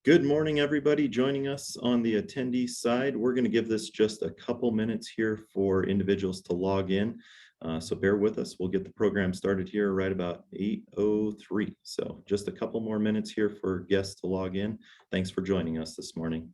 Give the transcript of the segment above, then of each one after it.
Good morning, everybody joining us on the attendee side. We're going to give this just a couple minutes here for individuals to log in. So bear with us. We'll get the program started here right about 8:03. So just a couple more minutes here for guests to log in. Thanks for joining us this morning.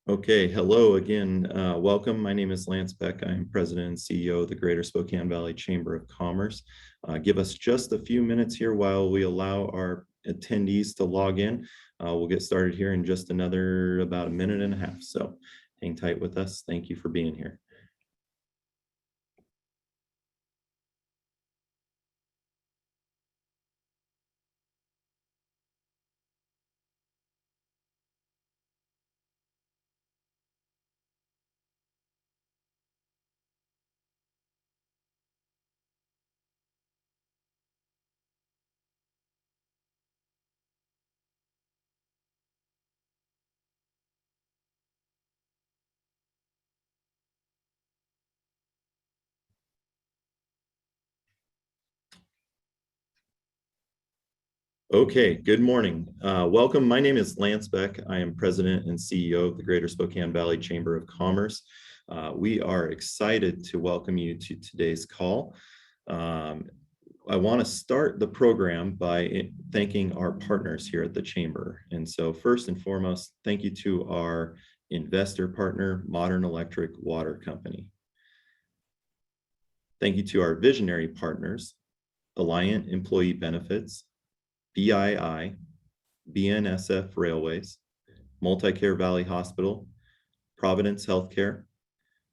Okay, hello again. Welcome. My name is Lance Beck. I am President and CEO of the Greater Spokane Valley Chamber of Commerce. Give us just a few minutes here while we allow our attendees to log in. We'll get started here in just about a minute and a half. So hang tight with us. Thank you for being here. Okay, good morning. Welcome. My name is Lance Beck. I am President and CEO of the Greater Spokane Valley Chamber of Commerce. We are excited to welcome you to today's call. I want to start the program by thanking our partners here at the Chamber. And so first and foremost, thank you to our investor partner, Modern Electric Water Company. Thank you to our visionary partners, Alliant Employee Benefits, BII, BNSF Railways, Multicare Valley Hospital, Providence Healthcare,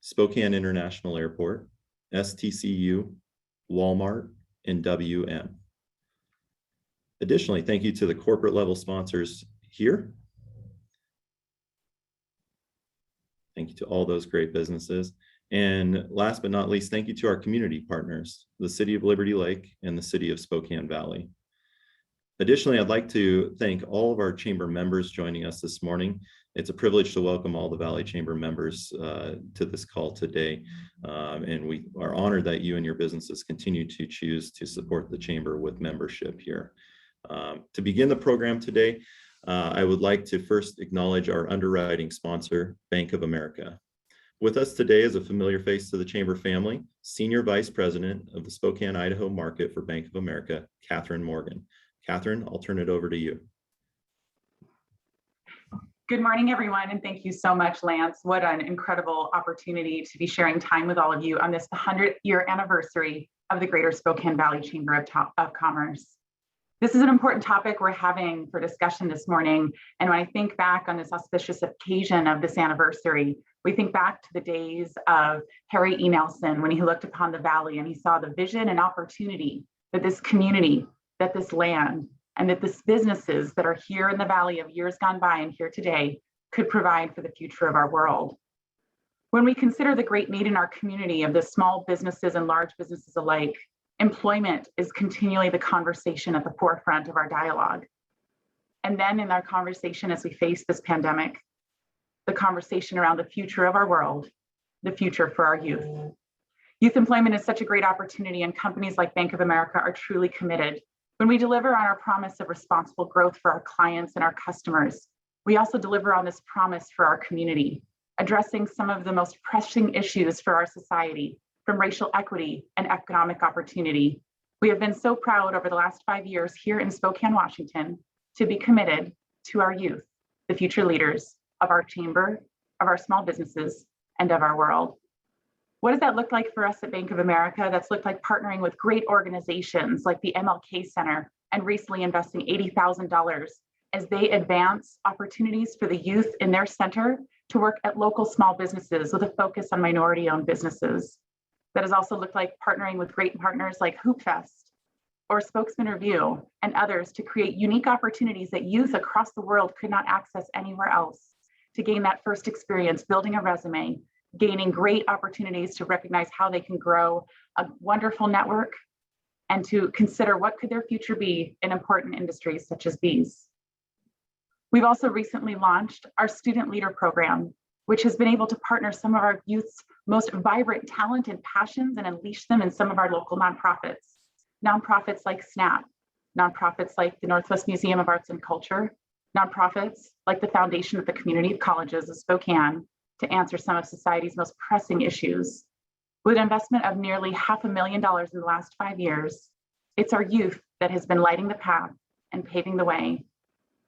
Spokane International Airport, STCU, Walmart, and WM. Additionally, thank you to the corporate level sponsors here. Thank you to all those great businesses. And last but not least, thank you to our community partners, the City of Liberty Lake and the City of Spokane Valley. Additionally, I'd like to thank all of our chamber members joining us this morning. It's a privilege to welcome all the Valley Chamber members to this call today. And we are honored that you and your businesses continue to choose to support the Chamber with membership here. To begin the program today, I would like to first acknowledge our underwriting sponsor, Bank of America. With us today is a familiar face to the Chamber family, Senior Vice President of the Spokane, Idaho market for Bank of America, Catherine Morgan. Catherine, I'll turn it over to you. Good morning, everyone, and thank you so much, Lance. What an incredible opportunity to be sharing time with all of you on this 100-year anniversary of the Greater Spokane Valley Chamber of Commerce. This is an important topic we're having for discussion this morning, and when I think back on this auspicious occasion of this anniversary, we think back to the days of Harry E. Nelson when he looked upon the valley and he saw the vision and opportunity that this community, that this land, and that this businesses that are here in the valley of years gone by and here today could provide for the future of our world. When we consider the great need in our community of the small businesses and large businesses alike, employment is continually the conversation at the forefront of our dialogue. And then in our conversation as we face this pandemic, the conversation around the future of our world, the future for our youth. Youth employment is such a great opportunity, and companies like Bank of America are truly committed. When we deliver on our promise of responsible growth for our clients and our customers, we also deliver on this promise for our community, addressing some of the most pressing issues for our society, from racial equity and economic opportunity. We have been so proud over the last 5 years here in Spokane, Washington, to be committed to our youth, the future leaders of our chamber, of our small businesses, and of our world. What does that look like for us at Bank of America? That's looked like partnering with great organizations like the MLK Center and recently investing $80,000 as they advance opportunities for the youth in their center to work at local small businesses with a focus on minority-owned businesses. That has also looked like partnering with great partners like Hoop Fest or Spokesman Review and others to create unique opportunities that youth across the world could not access anywhere else, to gain that first experience, building a resume, gaining great opportunities to recognize how they can grow a wonderful network and to consider what could their future be in important industries such as these. We've also recently launched our Student Leader Program, which has been able to partner some of our youth's most vibrant talent and passions and unleash them in some of our local nonprofits. Nonprofits like SNAP, nonprofits like the Northwest Museum of Arts and Culture, nonprofits like the Foundation of the Community of Colleges of Spokane, to answer some of society's most pressing issues. With an investment of nearly $500,000 in the last 5 years, it's our youth that has been lighting the path and paving the way.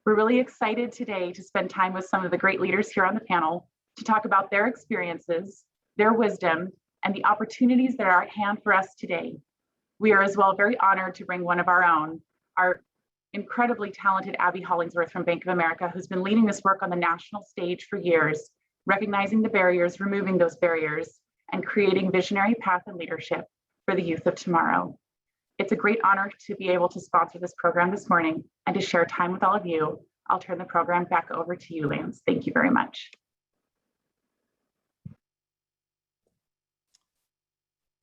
We're really excited today to spend time with some of the great leaders here on the panel to talk about their experiences, their wisdom, and the opportunities that are at hand for us today. We are as well very honored to bring one of our own, our incredibly talented Abby Hollingsworth from Bank of America, who's been leading this work on the national stage for years, recognizing the barriers, removing those barriers, and creating visionary path and leadership for the youth of tomorrow. It's a great honor to be able to sponsor this program this morning and to share time with all of you. I'll turn the program back over to you, Lance. Thank you very much.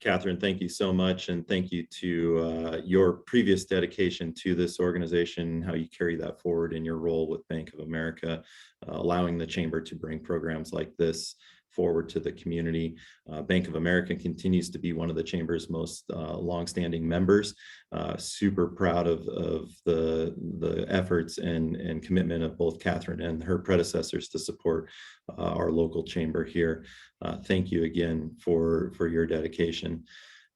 Catherine, thank you so much. And thank you to your previous dedication to this organization, how you carry that forward in your role with Bank of America, allowing the Chamber to bring programs like this forward to the community. Bank of America continues to be one of the Chamber's most longstanding members. Super proud of the efforts and commitment of both Catherine and her predecessors to support our local Chamber here. Thank you again for your dedication.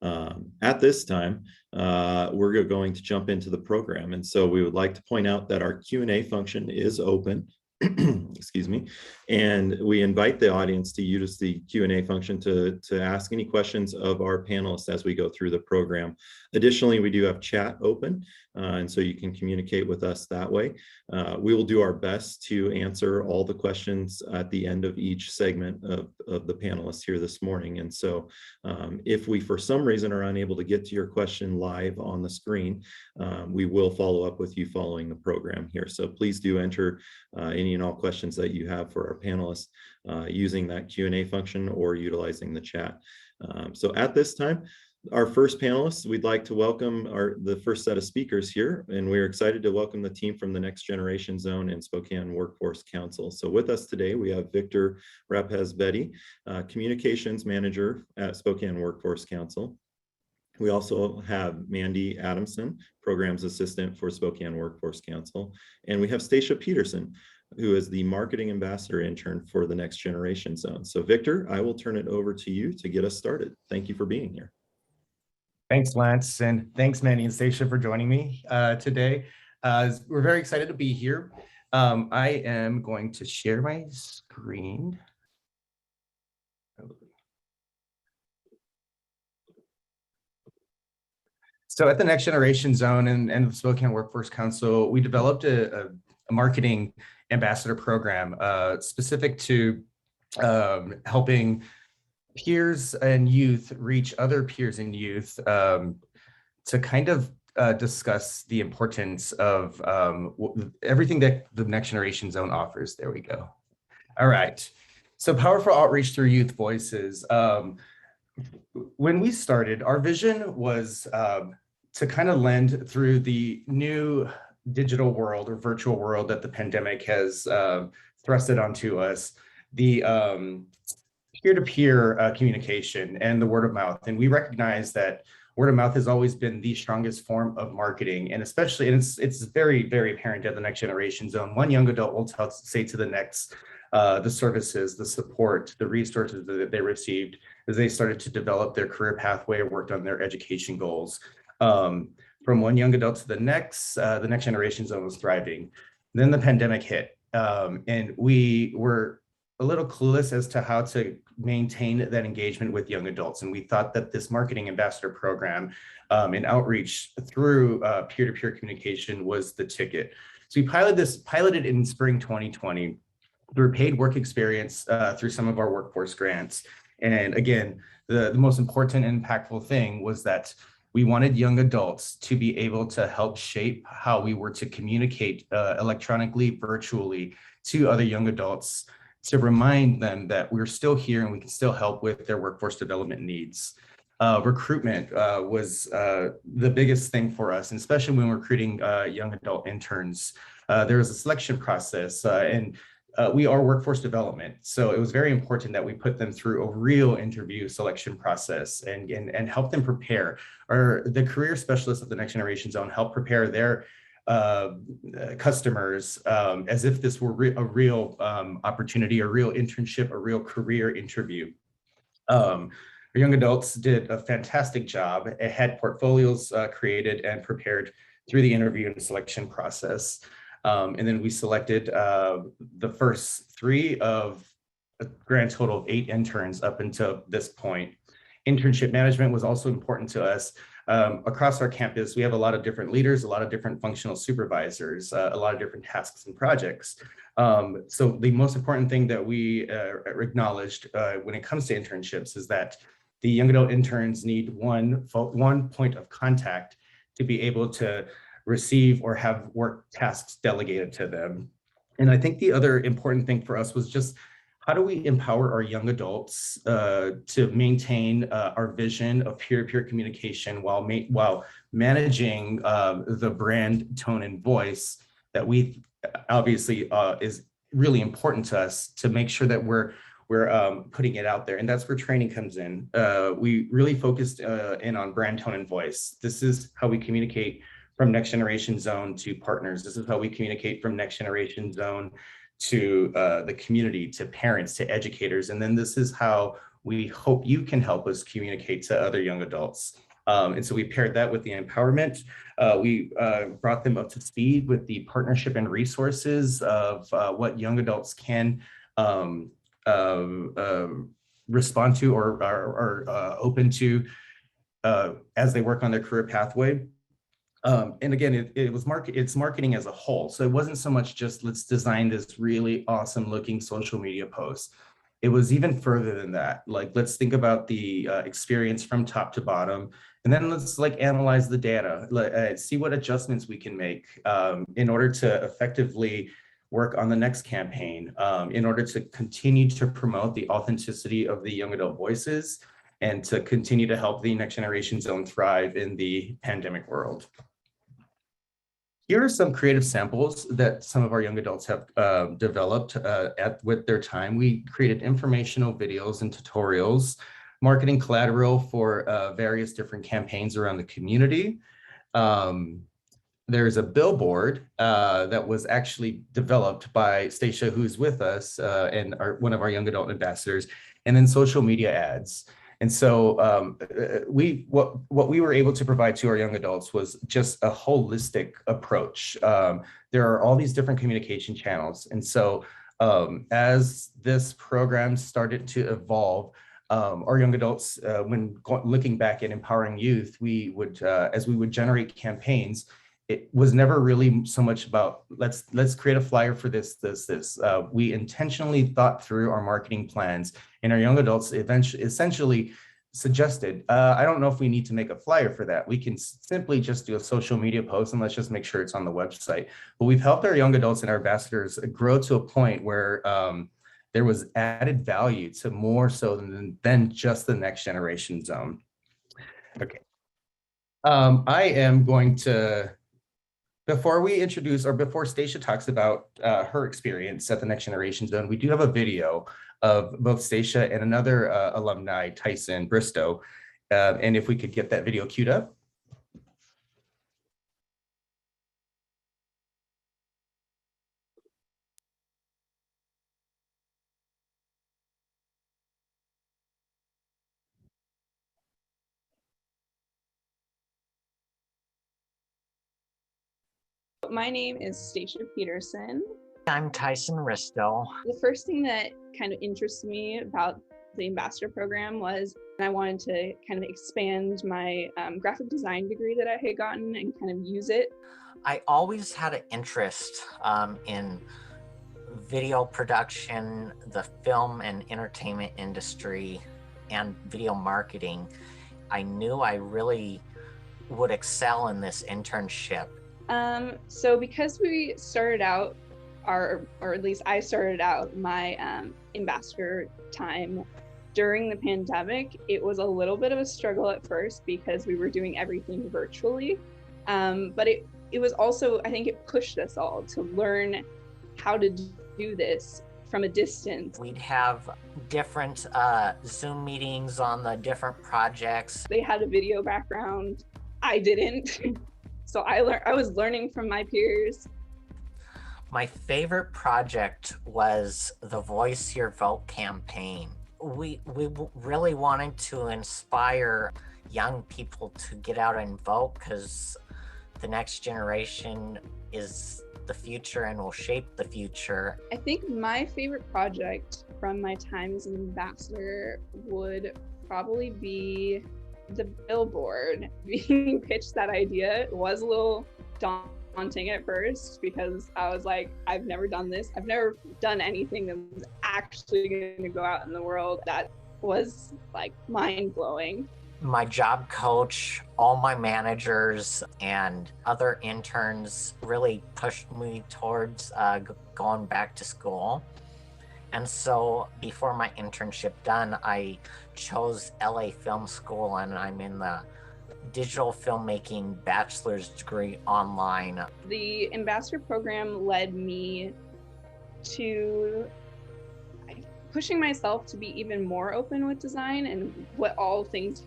At this time, we're going to jump into the program. And so we would like to point out that our Q&A function is open. Excuse me. And we invite the audience to use the Q&A function to ask any questions of our panelists as we go through the program. Additionally, we do have chat open, and so you can communicate with us that way. We will do our best to answer all the questions at the end of each segment of the panelists here this morning. And so if we, for some reason, are unable to get to your question live on the screen, we will follow up with you following the program here. So please do enter any and all questions that you have for our panelists using that Q&A function or utilizing the chat. So at this time, our first panelists, we'd like to welcome the first set of speakers here, and we're excited to welcome the team from the Next Generation Zone and Spokane Workforce Council. So with us today, we have Victor Rapaz-Betty, Communications Manager at Spokane Workforce Council. We also have Mandy Adamson, Programs Assistant for Spokane Workforce Council, and we have Stacia Peterson, who is the Marketing Ambassador Intern for the Next Generation Zone. So Victor, I will turn it over to you to get us started. Thank you for being here. Thanks, Lance, and thanks, Mandy and Stacia, for joining me today. We're very excited to be here. I am going to share my screen. So at the Next Generation Zone and the Spokane Workforce Council, we developed a marketing ambassador program specific to helping peers and youth reach other peers and youth to kind of discuss the importance of everything that the Next Generation Zone offers. There we go. All right. So powerful outreach through youth voices. When we started, our vision was to kind of lend through the new digital world or virtual world that the pandemic has thrusted onto us, the peer-to-peer communication and the word of mouth. And we recognize that word of mouth has always been the strongest form of marketing, and especially, and it's very, very apparent at the Next Generation Zone. One young adult will say to the next, the services, the support, the resources that they received as they started to develop their career pathway or worked on their education goals. From one young adult to the Next Generation Zone was thriving. Then the pandemic hit, and we were a little clueless as to how to maintain that engagement with young adults. And we thought that this marketing ambassador program and outreach through peer-to-peer communication was the ticket. So we piloted in spring 2020 through paid work experience through some of our workforce grants. And again, the most important and impactful thing was that we wanted young adults to be able to help shape how we were to communicate electronically, virtually to other young adults, to remind them that we're still here and we can still help with their workforce development needs. Recruitment was the biggest thing for us, and especially when recruiting young adult interns. There was a selection process and we are workforce development. So it was very important that we put them through a real interview selection process and help them prepare. The career specialists of the Next Generation Zone help prepare their customers as if this were a real opportunity, a real internship, a real career interview. Our young adults did a fantastic job. It had portfolios created and prepared through the interview and selection process. And then we selected the first 3 of a grand total of 8 interns up until this point. Internship management was also important to us. Across our campus, we have a lot of different leaders, a lot of different functional supervisors, a lot of different tasks and projects. So the most important thing that we acknowledged when it comes to internships is that the young adult interns need one point of contact to be able to receive or have work tasks delegated to them. And I think the other important thing for us was just how do we empower our young adults to maintain our vision of peer-to-peer communication while managing the brand, tone, and voice that we obviously is really important to us to make sure that we're putting it out there. And that's where training comes in. We really focused in on brand, tone, and voice. This is how we communicate from Next Generation Zone to partners. This is how we communicate from Next Generation Zone to the community, to parents, to educators. And then this is how we hope you can help us communicate to other young adults. And so we paired that with the empowerment. We brought them up to speed with the partnership and resources of what young adults can respond to or are open to as they work on their career pathway. And again, it's marketing as a whole. So it wasn't so much just let's design this really awesome looking social media post. It was even further than that. Like, let's think about the experience from top to bottom, and then let's analyze the data, see what adjustments we can make in order to effectively work on the next campaign, in order to continue to promote the authenticity of the young adult voices and to continue to help the Next Generation Zone thrive in the pandemic world. Here are some creative samples that some of our young adults have developed with their time. We created informational videos and tutorials, marketing collateral for various different campaigns around the community. There's a billboard that was actually developed by Stacia, who's with us, and one of our young adult ambassadors, and then social media ads. And so what we were able to provide to our young adults was just a holistic approach. There are all these different communication channels. And so as this program started to evolve, our young adults, when looking back at empowering youth, we would, as we would generate campaigns, it was never really so much about let's create a flyer for this. We intentionally thought through our marketing plans, and our young adults essentially suggested, I don't know if we need to make a flyer for that. We can simply just do a social media post and let's just make sure it's on the website. But we've helped our young adults and our ambassadors grow to a point where there was added value to more so than just the Next Generation Zone. Okay. I am going to, before Stacia talks about her experience at the Next Generation Zone, we do have a video of both Stacia and another alumni, Tyson Bristow. And if we could get that video queued up. My name is Stacia Peterson. I'm Tyson Risto. The first thing that kind of interests me about the ambassador program was I wanted to kind of expand my graphic design degree that I had gotten and kind of use it. I always had an interest in video production, the film and entertainment industry, and video marketing. I knew I really would excel in this internship. So because we started out or at least I started out my ambassador time during the pandemic, it was a little bit of a struggle at first because we were doing everything virtually. But it was also, I think it pushed us all to learn how to do this from a distance. We'd have different Zoom meetings on the different projects. They had a video background. I didn't. So I was learning from my peers. My favorite project was the Voice Your Vote campaign. We really wanted to inspire young people to get out and vote because the next generation is the future and will shape the future. I think my favorite project from my time as an ambassador would probably be the billboard. Being pitched that idea was a little daunting at first because I was like, I've never done this. I've never done anything that was actually going to go out in the world. That was like mind-blowing. My job coach, all my managers, and other interns really pushed me towards going back to school. And so before my internship done, I chose LA Film School, and I'm in the digital filmmaking bachelor's degree online. The ambassador program led me to pushing myself to be even more open with design and what all things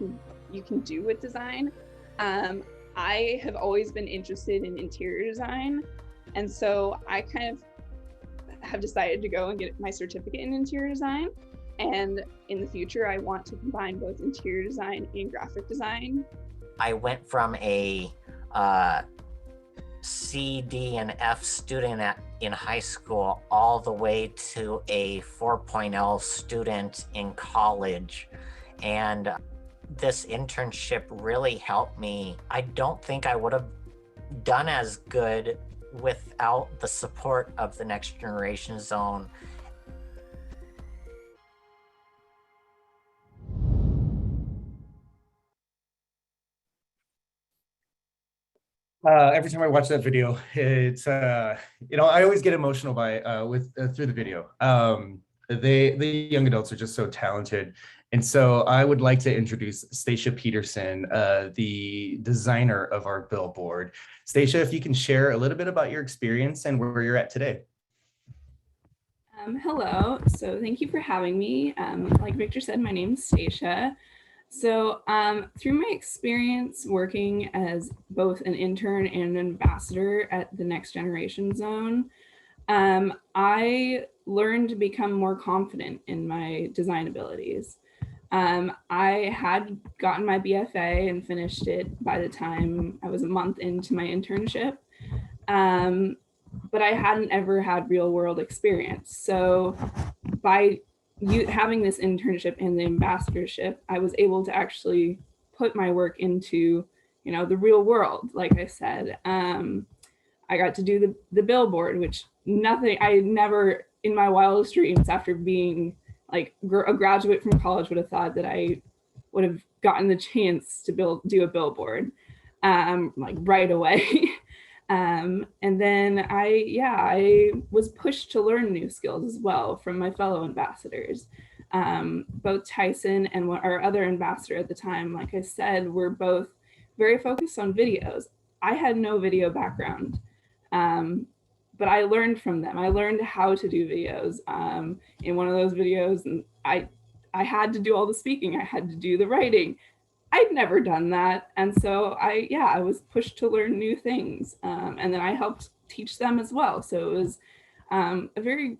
you can do with design. I have always been interested in interior design, and so I kind of have decided to go and get my certificate in interior design. And in the future, I want to combine both interior design and graphic design. I went from a C, D, and F student in high school all the way to a 4.0 student in college. And this internship really helped me. I don't think I would have done as good without the support of the Next Generation Zone. Every time I watch that video, it's I always get emotional through the video. The young adults are just so talented, and so I would like to introduce Stacia Peterson, the designer of our billboard. Stacia, if you can share a little bit about your experience and where you're at today. Hello. So thank you for having me. Like Victor said, my name is Stacia. So through my experience working as both an intern and an ambassador at the Next Generation Zone, I learned to become more confident in my design abilities. I had gotten my BFA and finished it by the time I was a month into my internship, but I hadn't ever had real world experience. So by having this internship and the ambassadorship, I was able to actually put my work into, the real world. Like I said, I got to do the billboard, which I never in my wildest dreams after being like a graduate from college would have thought that I would have gotten the chance to do a billboard like right away. And then I was pushed to learn new skills as well from my fellow ambassadors. Both Tyson and our other ambassador at the time, like I said, were both very focused on videos. I had no video background, but I learned from them. I learned how to do videos in one of those videos, and I had to do all the speaking. I had to do the writing. I'd never done that. And so I was pushed to learn new things. And then I helped teach them as well. So it was a very,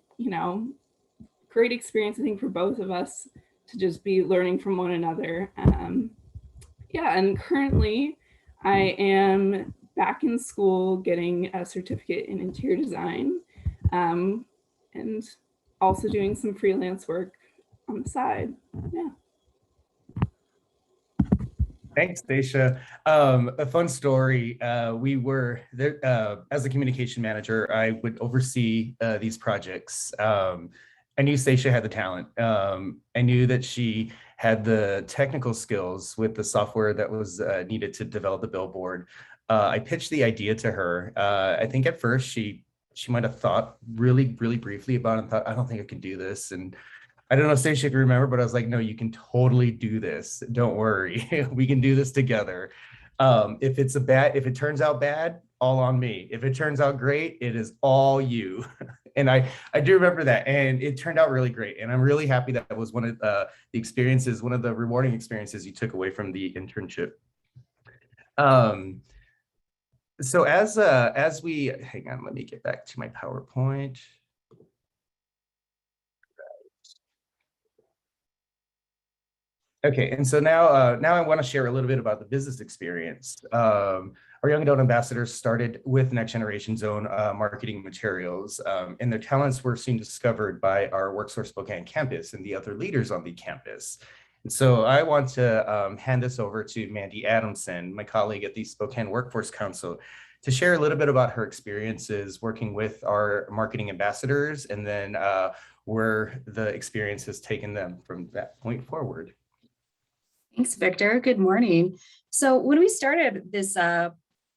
great experience, I think, for both of us to just be learning from one another. And currently I am back in school getting a certificate in interior design and also doing some freelance work on the side. Yeah. Thanks, Stacia. A fun story. We were there as a communication manager. I would oversee these projects. I knew Stacia had the talent. I knew that she had the technical skills with the software that was needed to develop the billboard. I pitched the idea to her. I think at first she might have thought really briefly about it and thought, I don't think I can do this. And I don't know, Stacia, if you remember, but I was like, no, you can totally do this. Don't worry. We can do this together. If it turns out bad, all on me. If it turns out great, it is all you. And I do remember that. And it turned out really great. And I'm really happy that was one of the experiences, one of the rewarding experiences you took away from the internship. So as we, hang on, let me get back to my PowerPoint. Okay, and so now I want to share a little bit about the business experience. Our young adult ambassadors started with Next Generation Zone marketing materials, and their talents were soon discovered by our WorkSource Spokane campus and the other leaders on the campus. And so I want to hand this over to Mandy Adams, my colleague at the Spokane Workforce Council, to share a little bit about her experiences working with our marketing ambassadors, and then where the experience has taken them from that point forward. Thanks, Victor. Good morning. So when we started this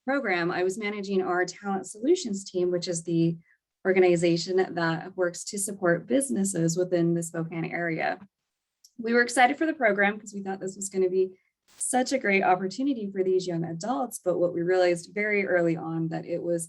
program, I was managing our talent solutions team, which is the organization that works to support businesses within the Spokane area. We were excited for the program because we thought this was going to be such a great opportunity for these young adults. But what we realized very early on that it was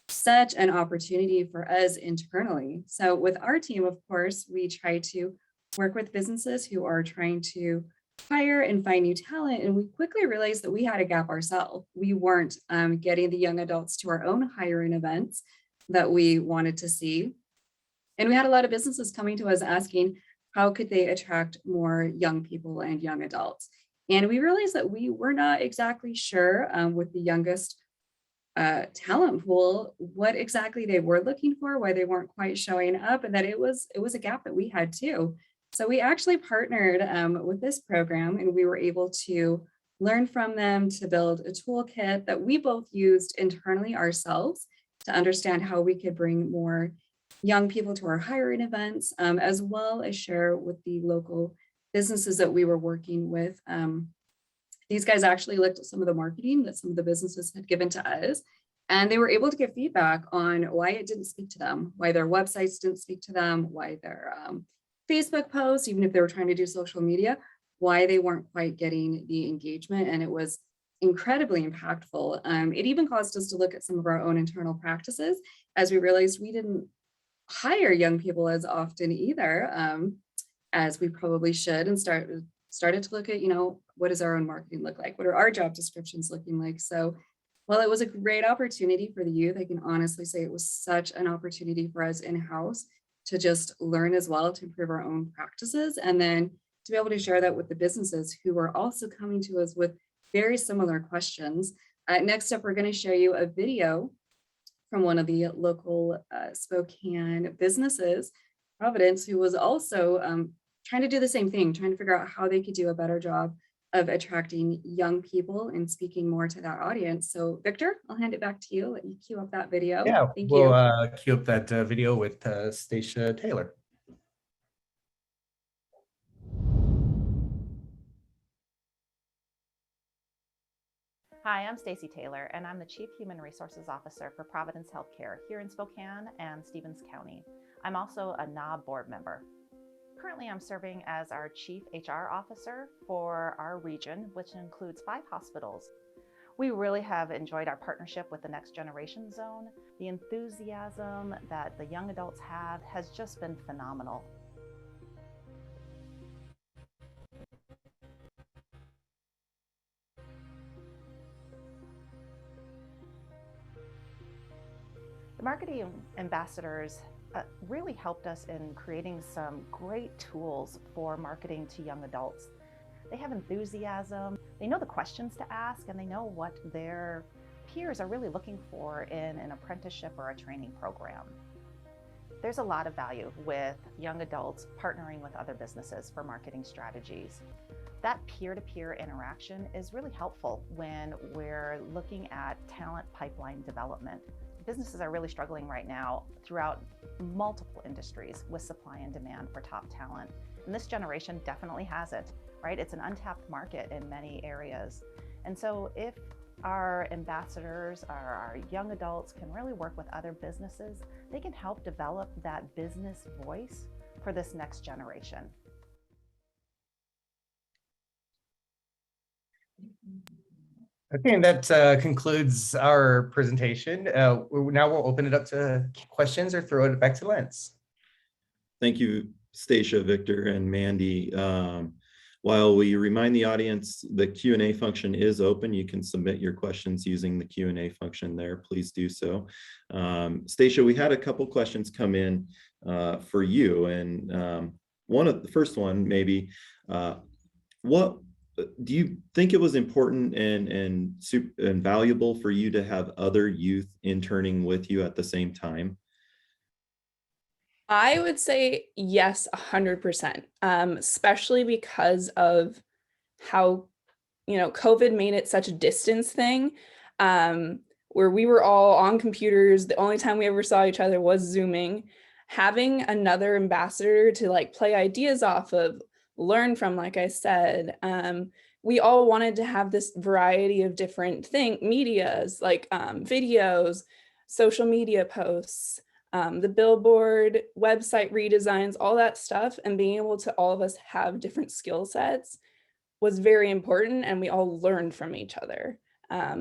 such an opportunity for us internally. So with our team, of course, we try to work with businesses who are trying to hire and find new talent. And we quickly realized that we had a gap ourselves. We weren't getting the young adults to our own hiring events that we wanted to see. And we had a lot of businesses coming to us asking, how could they attract more young people and young adults? And we realized that we were not exactly sure with the youngest talent pool, what exactly they were looking for, why they weren't quite showing up, and that it was a gap that we had too. So we actually partnered with this program, and we were able to learn from them to build a toolkit that we both used internally ourselves to understand how we could bring more young people to our hiring events, as well as share with the local businesses that we were working with. These guys actually looked at some of the marketing that some of the businesses had given to us, and they were able to give feedback on why it didn't speak to them, why their websites didn't speak to them, why their Facebook posts, even if they were trying to do social media, why they weren't quite getting the engagement. And it was incredibly impactful. It even caused us to look at some of our own internal practices, as we realized we didn't hire young people as often either, as we probably should, and started to look at, what does our own marketing look like? What are our job descriptions looking like? So while it was a great opportunity for the youth, I can honestly say it was such an opportunity for us in-house to just learn as well, to improve our own practices, and then to be able to share that with the businesses who are also coming to us with very similar questions. Next up, we're going to show you a video from one of the local Spokane businesses, Providence, who was also trying to do the same thing, trying to figure out how they could do a better job of attracting young people and speaking more to that audience. So Victor, I'll hand it back to you. Let you cue up that video. Yeah, Thank we'll you. cue up that video with Stacia Taylor. Hi, I'm Stacy Taylor, and I'm the Chief Human Resources Officer for Providence Healthcare here in Spokane and Stevens County. I'm also a NOB board member. Currently, I'm serving as our Chief HR Officer for our region, which includes 5 hospitals. We really have enjoyed our partnership with the Next Generation Zone. The enthusiasm that the young adults have has just been phenomenal. The marketing ambassadors really helped us in creating some great tools for marketing to young adults. They have enthusiasm, they know the questions to ask, and they know what their peers are really looking for in an apprenticeship or a training program. There's a lot of value with young adults partnering with other businesses for marketing strategies. That peer-to-peer interaction is really helpful when we're looking at talent pipeline development. Businesses are really struggling right now throughout multiple industries with supply and demand for top talent. And this generation definitely has it, right? It's an untapped market in many areas. And so if our ambassadors, our young adults can really work with other businesses, they can help develop that business voice for this next generation. Okay, and that concludes our presentation. Now we'll open it up to questions or throw it back to Lance. Thank you, Stacia, Victor, and Mandy. While we remind the audience, the Q&A function is open. You can submit your questions using the Q&A function there. Please do so. Stacia, we had a couple questions come in for you. And the first one, maybe, what do you think it was important and valuable for you to have other youth interning with you at the same time? I would say yes, 100%, especially because of how, COVID made it such a distance thing, where we were all on computers. The only time we ever saw each other was Zooming. Having another ambassador to play ideas off of, learn from, like I said, we all wanted to have this variety of different medias, like videos, social media posts, the billboard, website redesigns, all that stuff, and being able to all of us have different skill sets was very important, and we all learned from each other.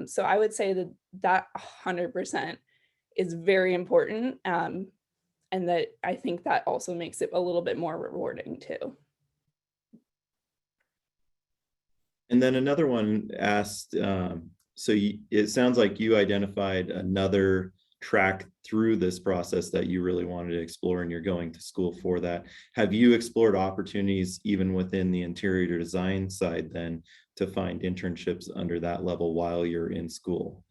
So I would say that 100% is very important, and that I think that also makes it a little bit more rewarding too. And then another one asked, it sounds like you identified another track through this process that you really wanted to explore, and you're going to school for that. Have you explored opportunities even within the interior design side then to find internships under that level while you're in school?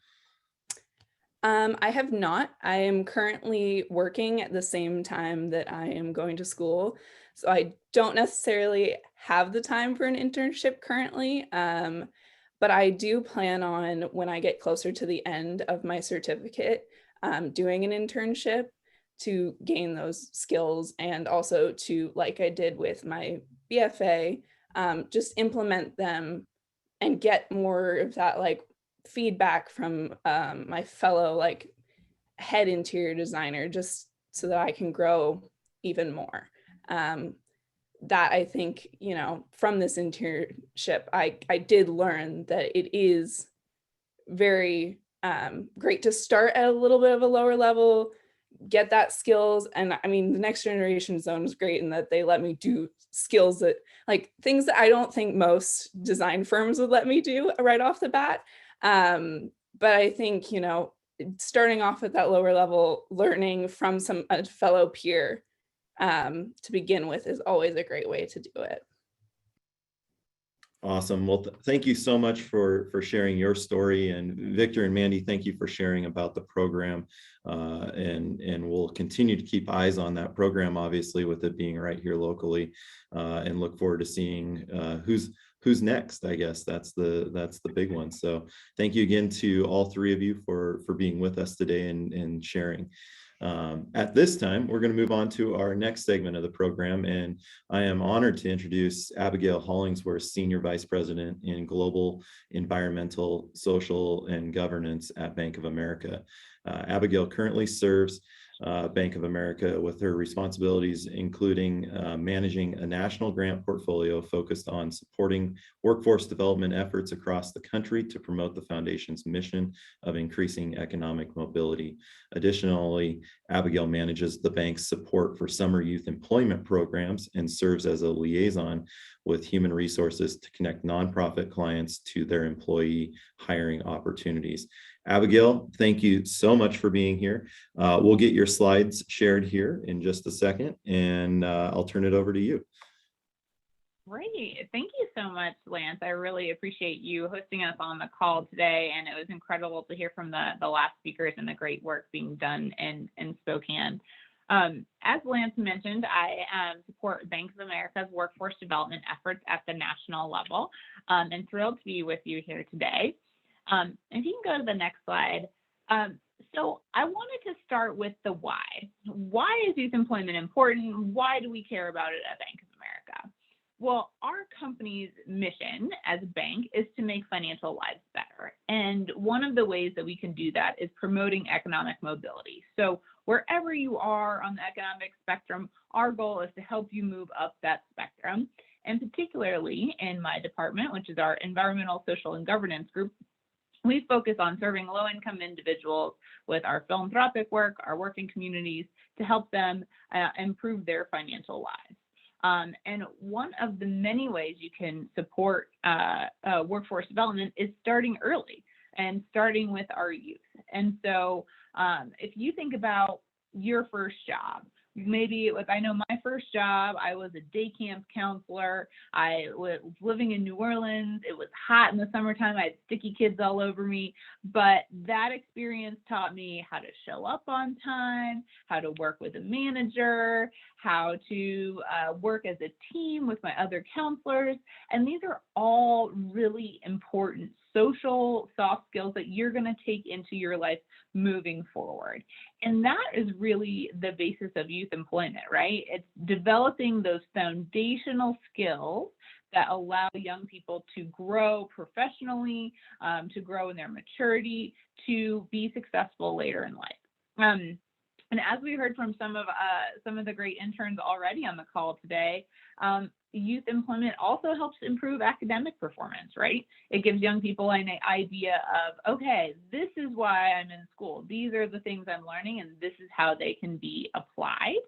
I have not. I am currently working at the same time that I am going to school. So I don't necessarily have the time for an internship currently. But I do plan on, when I get closer to the end of my certificate, doing an internship to gain those skills, and also to, like I did with my BFA, just implement them and get more of that feedback from my fellow head interior designer, just so that I can grow even more. That I think, from this internship, I did learn that it is very great to start at a little bit of a lower level, get that skills. And I mean, the next generation zone is great in that they let me do skills that things that I don't think most design firms would let me do right off the bat. But I think, starting off at that lower level, learning from a fellow peer to begin with is always a great way to do it. Awesome. Well, thank you so much for sharing your story. And Victor and Mandy, thank you for sharing about the program. And we'll continue to keep eyes on that program, obviously, with it being right here locally, and look forward to seeing who's next. I guess that's the big one. So thank you again to all three of you for being with us today and sharing. At this time, we're going to move on to our next segment of the program, and I am honored to introduce Abigail Hollingsworth, Senior Vice President in Global Environmental, Social, and Governance at Bank of America. Abigail currently serves Bank of America with her responsibilities, including managing a national grant portfolio focused on supporting workforce development efforts across the country to promote the foundation's mission of increasing economic mobility. Additionally, Abigail manages the bank's support for summer youth employment programs and serves as a liaison with human resources to connect nonprofit clients to their employee hiring opportunities. Abigail, thank you so much for being here. We'll get your slides shared here in just a second, and I'll turn it over to you. Great. Thank you so much, Lance. I really appreciate you hosting us on the call today, and it was incredible to hear from the last speakers and the great work being done in Spokane. As Lance mentioned, I support Bank of America's workforce development efforts at the national level, and thrilled to be with you here today. If you can go to the next slide. So I wanted to start with the why. Why is youth employment important? Why do we care about it at Bank of America? Well, our company's mission as a bank is to make financial lives better. And one of the ways that we can do that is promoting economic mobility. So wherever you are on the economic spectrum, our goal is to help you move up that spectrum. And particularly in my department, which is our environmental, social, and governance group, we focus on serving low-income individuals with our philanthropic work, our work in communities to help them improve their financial lives. And one of the many ways you can support workforce development is starting early and starting with our youth. And so if you think about your first job, maybe it was, I know my first job, I was a day camp counselor. I was living in New Orleans. It was hot in the summertime. I had sticky kids all over me. But that experience taught me how to show up on time, how to work with a manager, how to work as a team with my other counselors. And these are all really important social soft skills that you're going to take into your life moving forward. And that is really the basis of youth employment, right? It's developing those foundational skills that allow young people to grow professionally, to grow in their maturity, to be successful later in life. And as we heard from some of the great interns already on the call today, youth employment also helps improve academic performance, right? It gives young people an idea of, okay, this is why I'm in school. These are the things I'm learning, and this is how they can be applied.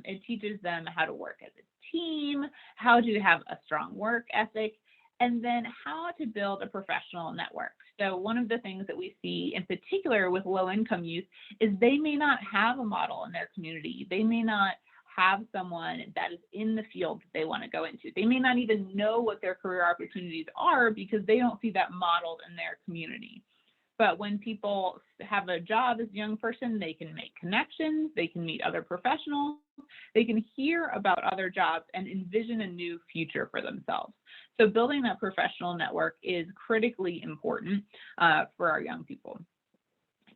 It teaches them how to work as a team, how to have a strong work ethic, and then how to build a professional network. So one of the things that we see in particular with low-income youth is they may not have a model in their community. They may not have someone that is in the field that they want to go into. They may not even know what their career opportunities are because they don't see that modeled in their community. But when people have a job as a young person, they can make connections, they can meet other professionals, they can hear about other jobs and envision a new future for themselves. So building that professional network is critically important for our young people.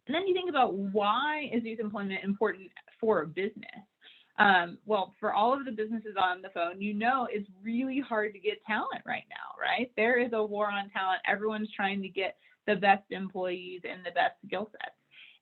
And then you think about, why is youth employment important for a business? Well, for all of the businesses on the phone, you know it's really hard to get talent right now, right? There is a war on talent. Everyone's trying to get the best employees and the best skill sets.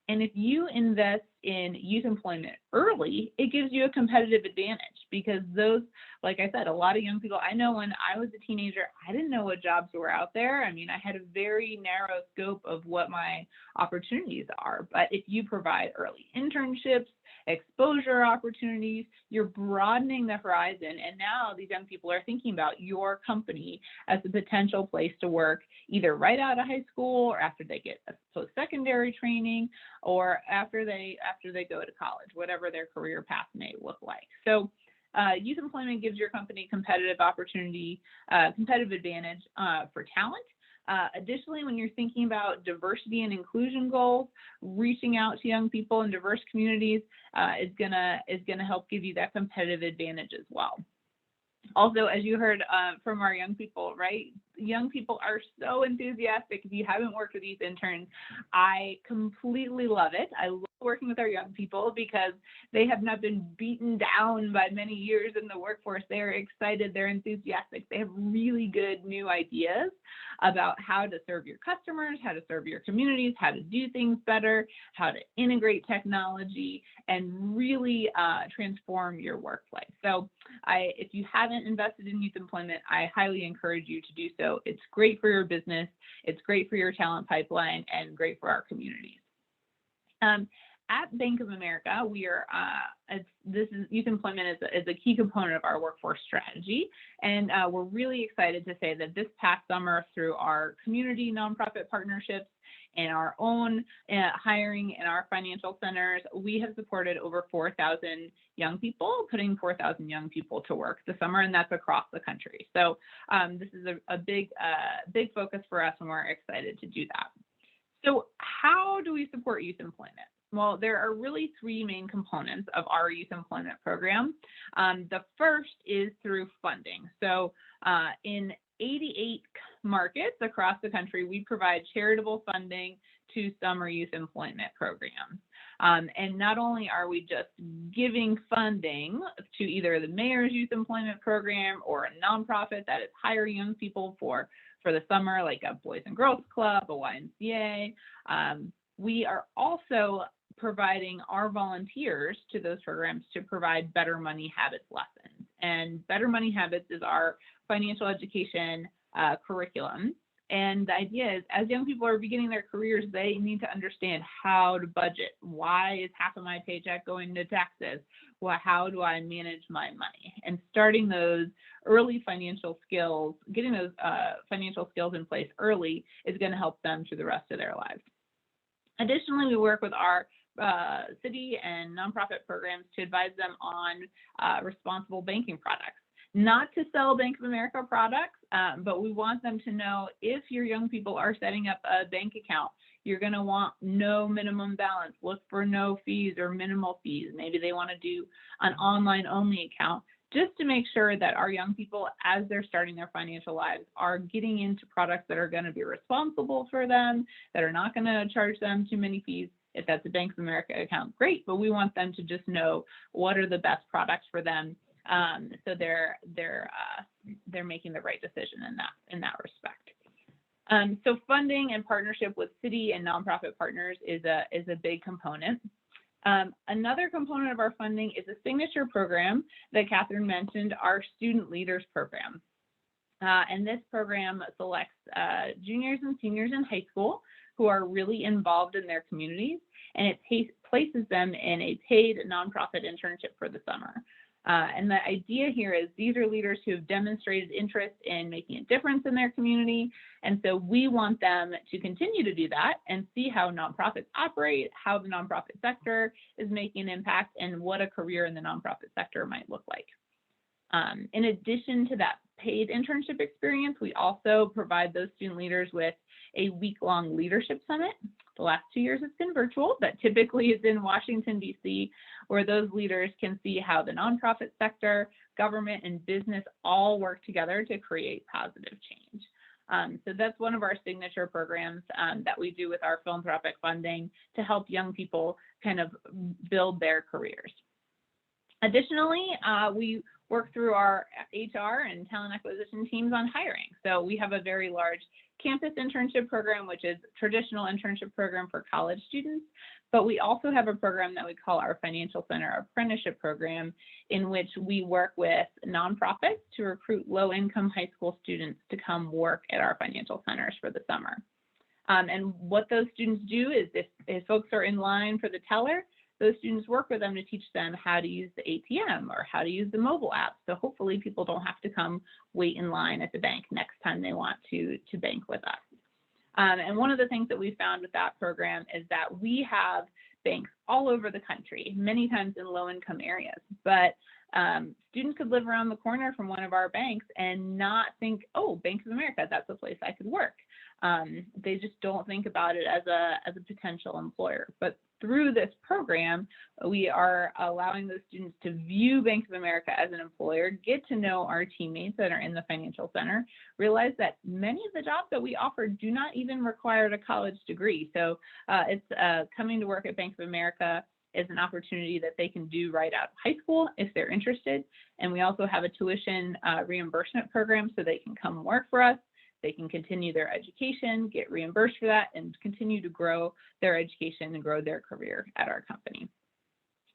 And if you invest in youth employment early, it gives you a competitive advantage, because those, like I said, a lot of young people, I know when I was a teenager, I didn't know what jobs were out there. I mean, I had a very narrow scope of what my opportunities are. But if you provide early internships, exposure opportunities, you're broadening the horizon. And now these young people are thinking about your company as a potential place to work, either right out of high school or after they get a post-secondary training, or after they go to college, whatever their career path may look like. So youth employment gives your company competitive opportunity, competitive advantage for talent. Additionally, when you're thinking about diversity and inclusion goals, reaching out to young people in diverse communities is gonna help give you that competitive advantage as well. Also, as you heard from our young people, right? Young people are so enthusiastic. If you haven't worked with youth interns, I completely love it. I love working with our young people because they have not been beaten down by many years in the workforce. They're excited, they're enthusiastic. They have really good new ideas about how to serve your customers, how to serve your communities, how to do things better, how to integrate technology, and really transform your workplace. So if you haven't invested in youth employment, I highly encourage you to do so. It's great for your business, it's great for your talent pipeline, and great for our communities. At Bank of America, we are youth employment is a key component of our workforce strategy, and we're really excited to say that this past summer, through our community nonprofit partnerships and our own hiring in our financial centers, we have supported over 4,000 young people, putting 4,000 young people to work this summer, and that's across the country. So this is a big focus for us, and we're excited to do that. So how do we support youth employment? Well, there are really three main components of our youth employment program. The first is through funding. So in 88 markets across the country, we provide charitable funding to summer youth employment programs. And not only are we just giving funding to either the mayor's youth employment program or a nonprofit that is hiring young people for the summer, like a Boys and Girls Club, a YMCA, we are also providing our volunteers to those programs to provide Better Money Habits lessons. And Better Money Habits is our financial education curriculum. And the idea is, as young people are beginning their careers, they need to understand how to budget. Why is half of my paycheck going to taxes? Well, how do I manage my money? And starting those early financial skills, getting those financial skills in place early is going to help them through the rest of their lives. Additionally, we work with our city and nonprofit programs to advise them on responsible banking products. Not to sell Bank of America products, but we want them to know if your young people are setting up a bank account, you're going to want no minimum balance. Look for no fees or minimal fees. Maybe they want to do an online only account, just to make sure that our young people, as they're starting their financial lives, are getting into products that are going to be responsible for them, that are not going to charge them too many fees. If that's a Bank of America account, great, but we want them to just know what are the best products for them, so they're making the right decision in that respect. So funding and partnership with city and nonprofit partners is a big component. Another component of our funding is a signature program that Catherine mentioned, our Student Leaders Program. And this program selects juniors and seniors in high school who are really involved in their communities, and it places them in a paid nonprofit internship for the summer. And the idea here is these are leaders who have demonstrated interest in making a difference in their community. And so we want them to continue to do that and see how nonprofits operate, how the nonprofit sector is making an impact, and what a career in the nonprofit sector might look like. In addition to that paid internship experience, we also provide those student leaders with a week-long leadership summit. The last 2 years it's been virtual, but typically it's in Washington, D.C., where those leaders can see how the nonprofit sector, government, and business all work together to create positive change. So that's one of our signature programs that we do with our philanthropic funding to help young people kind of build their careers. Additionally, we work through our HR and talent acquisition teams on hiring. So we have a very large campus internship program, which is a traditional internship program for college students. But we also have a program that we call our Financial Center Apprenticeship Program, in which we work with nonprofits to recruit low-income high school students to come work at our financial centers for the summer. And what those students do is if folks are in line for the teller, those students work with them to teach them how to use the ATM or how to use the mobile app. So hopefully people don't have to come wait in line at the bank next time they want to bank with us. And one of the things that we found with that program is that we have banks all over the country, many times in low-income areas, but students could live around the corner from one of our banks and not think, oh, Bank of America, that's a place I could work. They just don't think about it as a potential employer. But through this program, we are allowing those students to view Bank of America as an employer, get to know our teammates that are in the financial center, realize that many of the jobs that we offer do not even require a college degree. So it's coming to work at Bank of America is an opportunity that they can do right out of high school if they're interested. And we also have a tuition reimbursement program so they can come work for us. They can continue their education, get reimbursed for that, and continue to grow their education and grow their career at our company.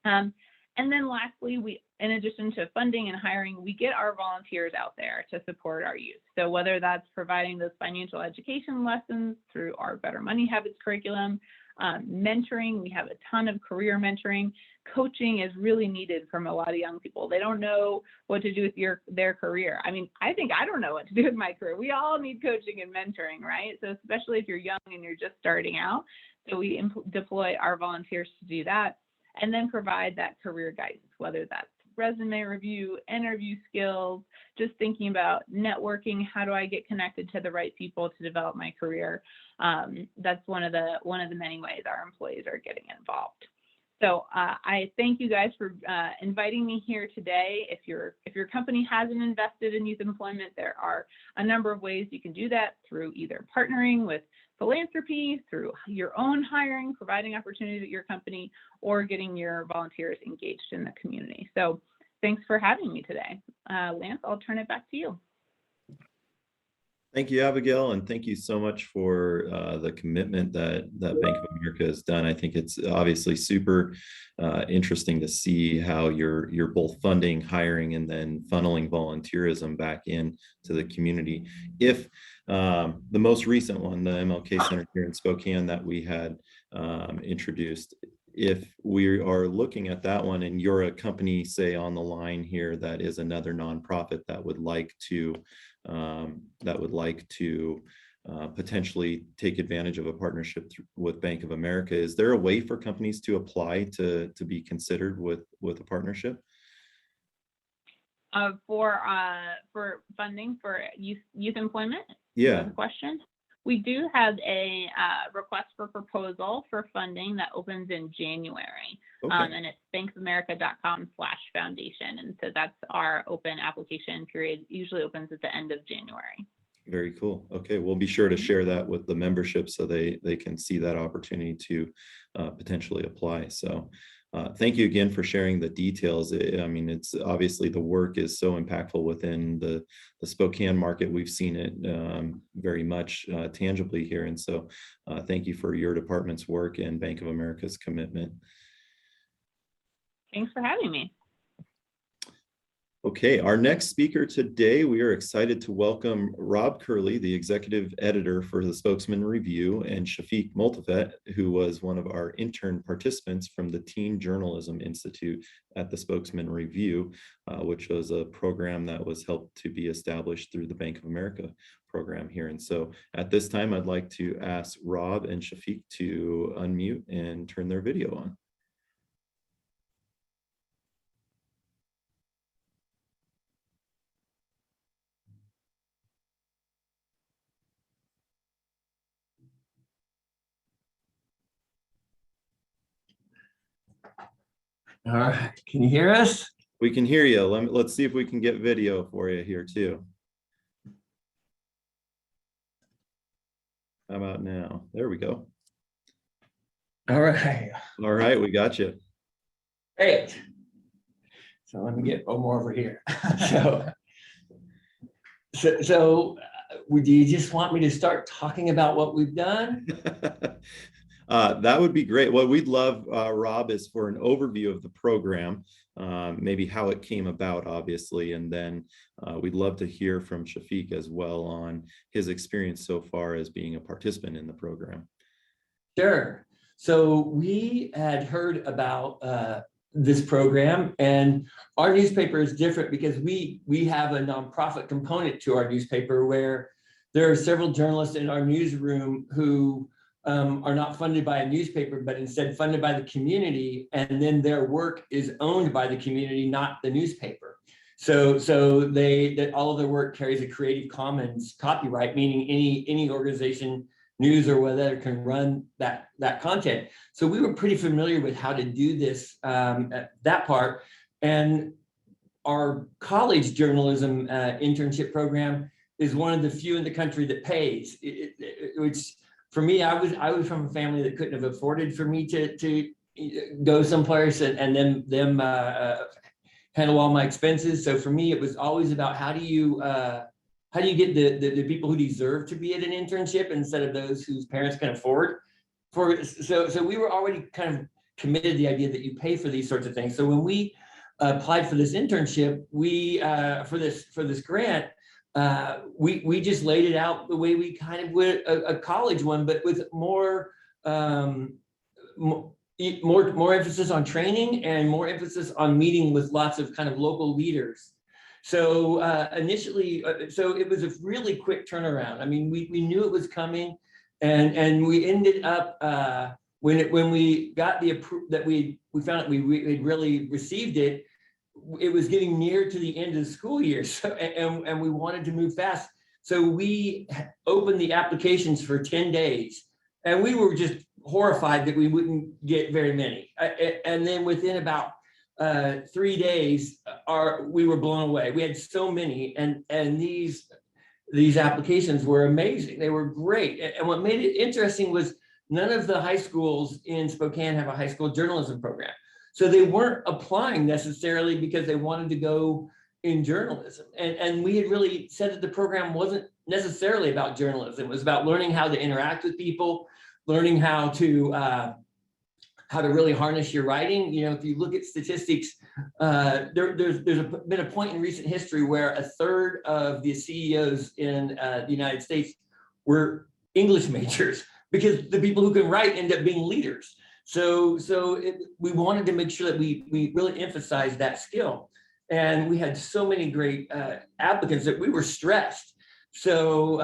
And then lastly, in addition to funding and hiring, we get our volunteers out there to support our youth. So whether that's providing those financial education lessons through our Better Money Habits curriculum, mentoring, we have a ton of career mentoring. Coaching is really needed from a lot of young people. They don't know what to do with their career. I mean, I think I don't know what to do with my career. We all need coaching and mentoring, right? So especially if you're young and you're just starting out. So we deploy our volunteers to do that and then provide that career guidance, whether that's resume review, interview skills, just thinking about networking. How do I get connected to the right people to develop my career? That's one of the many ways our employees are getting involved. So I thank you guys for inviting me here today. If your company hasn't invested in youth employment, there are a number of ways you can do that through either partnering with philanthropy, through your own hiring, providing opportunities at your company, or getting your volunteers engaged in the community. So thanks for having me today. Lance, I'll turn it back to you. Thank you, Abigail, and thank you so much for the commitment that Bank of America has done. I think it's obviously super interesting to see how you're both funding, hiring, and then funneling volunteerism back in to the community. If the most recent one, the MLK Center here in Spokane that we had introduced, if we are looking at that one and you're a company, say on the line here, that is another nonprofit that would like to potentially take advantage of a partnership with Bank of America, is there a way for companies to apply to be considered with a partnership? For funding for youth employment? Yeah. The question. We do have a request for proposal for funding that opens in January. Okay. And it's bankofamerica.com/foundation. And so that's our open application period, usually opens at the end of January. Very cool. Okay, we'll be sure to share that with the membership so they can see that opportunity to potentially apply. So thank you again for sharing the details. I mean, it's obviously the work is so impactful within the Spokane market. We've seen it very much tangibly here. And so thank you for your department's work and Bank of America's commitment. Thanks for having me. Okay, our next speaker today, we are excited to welcome Rob Curley, the executive editor for the Spokesman Review, and Shafiq Multafet, who was one of our intern participants from the Teen Journalism Institute at the Spokesman Review, which was a program that was helped to be established through the Bank of America program here. And so at this time, I'd like to ask Rob and Shafiq to unmute and turn their video on. All right, can you hear us? We can hear you. Let's see if we can get video for you here too. How about now? There we go. All right. All right, we got you. Great. So let me get more over here. So do you just want me to start talking about what we've done? That would be great. What we'd love, Rob, is for an overview of the program, maybe how it came about, obviously, and then we'd love to hear from Shafiq as well on his experience so far as being a participant in the program. Sure. So we had heard about this program, and our newspaper is different because we have a nonprofit component to our newspaper where there are several journalists in our newsroom who are not funded by a newspaper, but instead funded by the community, and then their work is owned by the community, not the newspaper. So that all of their work carries a Creative Commons copyright, meaning any organization, news or whatever, can run that content. So we were pretty familiar with how to do this, that part. And our college journalism internship program is one of the few in the country that pays. Which for me, I was from a family that couldn't have afforded for me to go someplace and them handle all my expenses. So for me, it was always about how do you get the people who deserve to be at an internship instead of those whose parents can afford. So we were already kind of committed to the idea that you pay for these sorts of things. So when we applied for this internship, we for this grant, we just laid it out the way we kind of would a college one, but with more emphasis on training and more emphasis on meeting with lots of kind of local leaders. So initially, so it was a really quick turnaround. I mean, we knew it was coming, and we ended up when we got that we found out we had really received it. it was getting near to the end of the school year, so, and we wanted to move fast. So we opened the applications for 10 days, and we were just horrified that we wouldn't get very many. And then within about 3 days, we were blown away. We had so many, and these applications were amazing. They were great. And what made it interesting was none of the high schools in Spokane have a high school journalism program. So they weren't applying necessarily because they wanted to go in journalism. And we had really said that the program wasn't necessarily about journalism. It was about learning how to interact with people, learning how to really harness your writing. You know, if you look at statistics, there's been a point in recent history where a third of the CEOs in the United States were English majors, because the people who can write end up being leaders. So we wanted to make sure that we really emphasized that skill. And we had so many great applicants that we were stressed. So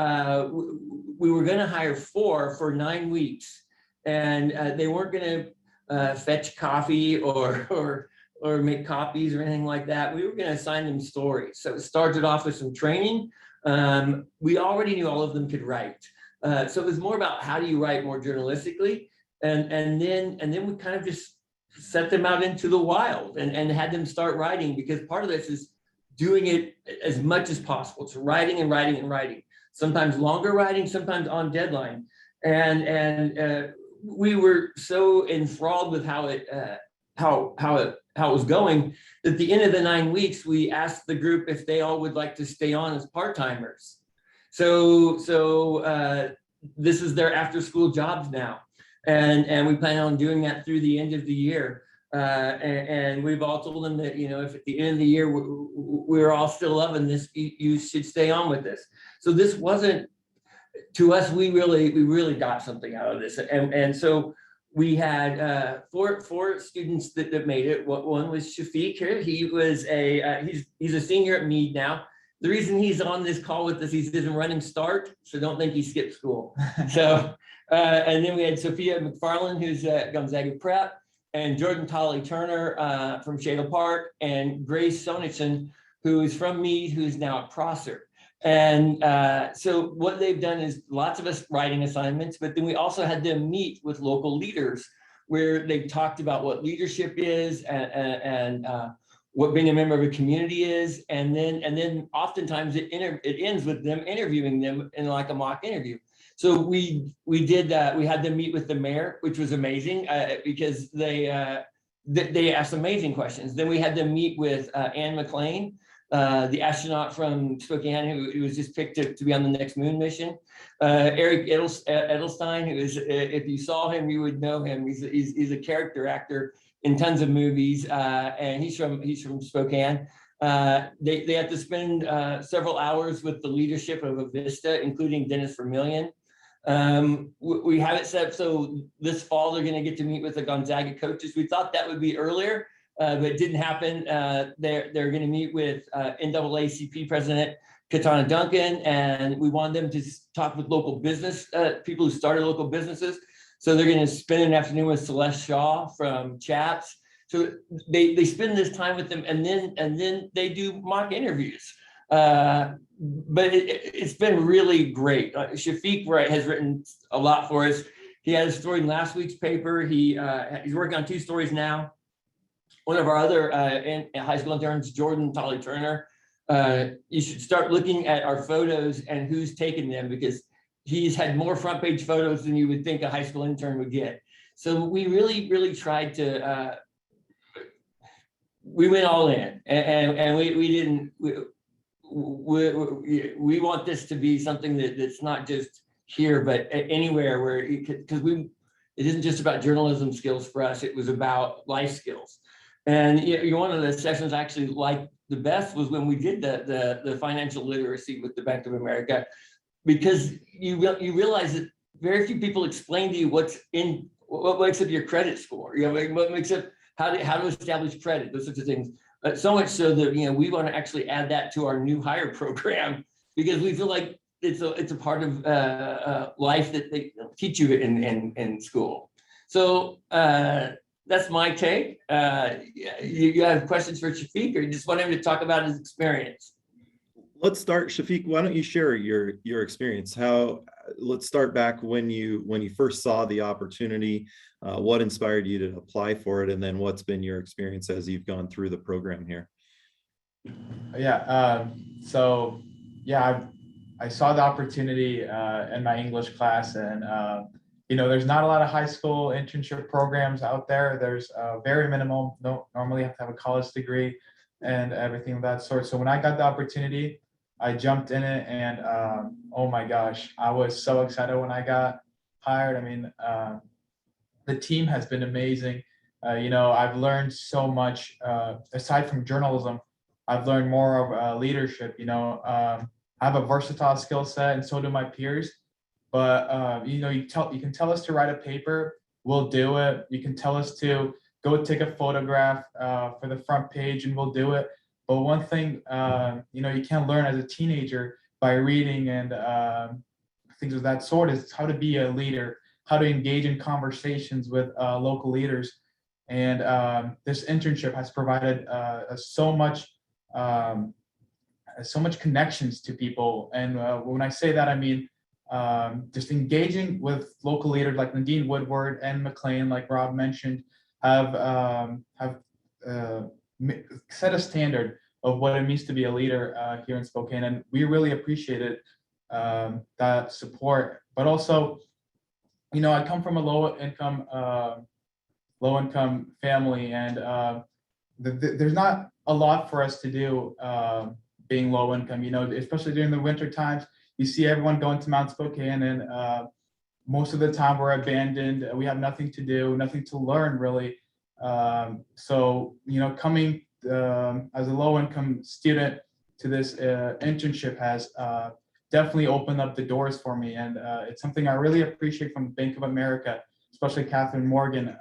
we were going to hire 4 for 9 weeks, and they weren't going to fetch coffee or make copies or anything like that. We were going to assign them stories. So it started off with some training. We already knew all of them could write. So it was more about how do you write more journalistically, and then we kind of just set them out into the wild and had them start writing, because part of this is doing it as much as possible. It's writing and writing and writing, sometimes longer writing, sometimes on deadline. And we were so enthralled with how it was going that at the end of the 9 weeks, we asked the group if they all would like to stay on as part-timers. So this is their after-school jobs now. And we plan on doing that through the end of the year. And we've all told them that, you know, if at the end of the year we're all still loving this, you should stay on with this. So this wasn't, to us, we really got something out of this. And so we had four students that made it. One was Shafiq here. He was he's a senior at Meade now. The reason he's on this call with us, he's in running start, so don't think he skipped school. So, and then we had Sophia McFarland, who's at Gonzaga Prep, and Jordan Tolley Turner from Shadle Park, and Grace Sonicson, who is from Meade, who's now at Prosser. And so what they've done is lots of us writing assignments, but then we also had them meet with local leaders where they've talked about what leadership is and what being a member of a community is. And then oftentimes it ends with them interviewing them in like a mock interview. So we did that. We had them meet with the mayor, which was amazing because they asked amazing questions. Then we had them meet with Ann McLean, the astronaut from Spokane who was just picked to be on the next moon mission. Eric Edelstein, who is, if you saw him, you would know him. He's a character actor in tons of movies, and he's from Spokane. They had to spend several hours with the leadership of Avista, including Dennis Vermillion. We have it set up so this fall they're going to get to meet with the Gonzaga coaches. We thought that would be earlier, but it didn't happen. They're going to meet with NAACP President Katana Duncan, and we want them to talk with local business people who started local businesses. So they're going to spend an afternoon with Celeste Shaw from Chaps. So they spend this time with them, and then they do mock interviews. But it's been really great. Shafiq has written a lot for us. He had a story in last week's paper. He's working on 2 stories now. One of our other high school interns, Jordan Tolley Turner, you should start looking at our photos and who's taken them, because he's had more front page photos than you would think a high school intern would get. So we really tried to, we went all in, and we want this to be something that's not just here, but anywhere where, because it isn't just about journalism skills for us, it was about life skills. And one of the sessions I actually liked the best was when we did the financial literacy with the Bank of America, because you realize that very few people explain to you what makes up your credit score, what makes up how to establish credit, those sorts of things. So much so that we want to actually add that to our new hire program, because we feel like it's a part of life that they teach you in school. So that's my take. You have questions for Shafiq, or you just want him to talk about his experience? Let's start, Shafiq. Why don't you share your experience? Let's start back when you first saw the opportunity. What inspired you to apply for it, and then what's been your experience as you've gone through the program here? Yeah. I saw the opportunity in my English class, and there's not a lot of high school internship programs out there. There's very minimal. Normally you have to have a college degree and everything of that sort. So when I got the opportunity, I jumped in it, and oh my gosh, I was so excited when I got hired. I mean, the team has been amazing. I've learned so much aside from journalism. I've learned more of leadership. I have a versatile skill set, and so do my peers. But you can tell us to write a paper, we'll do it. You can tell us to go take a photograph for the front page, and we'll do it. But one thing you can't learn as a teenager by reading and things of that sort is how to be a leader, how to engage in conversations with local leaders. And this internship has provided so much connections to people. And when I say that, I mean just engaging with local leaders like Nadine Woodward and McLean, like Rob mentioned, have set a standard of what it means to be a leader here in Spokane, and we really appreciated that support. But also, I come from a low income family, and there's not a lot for us to do being low income. Especially during the winter times, you see everyone going to Mount Spokane, and most of the time we're abandoned. We have nothing to do, nothing to learn really. So coming as a low income student to this internship has definitely opened up the doors for me, and it's something I really appreciate from Bank of America, especially Catherine Morgan,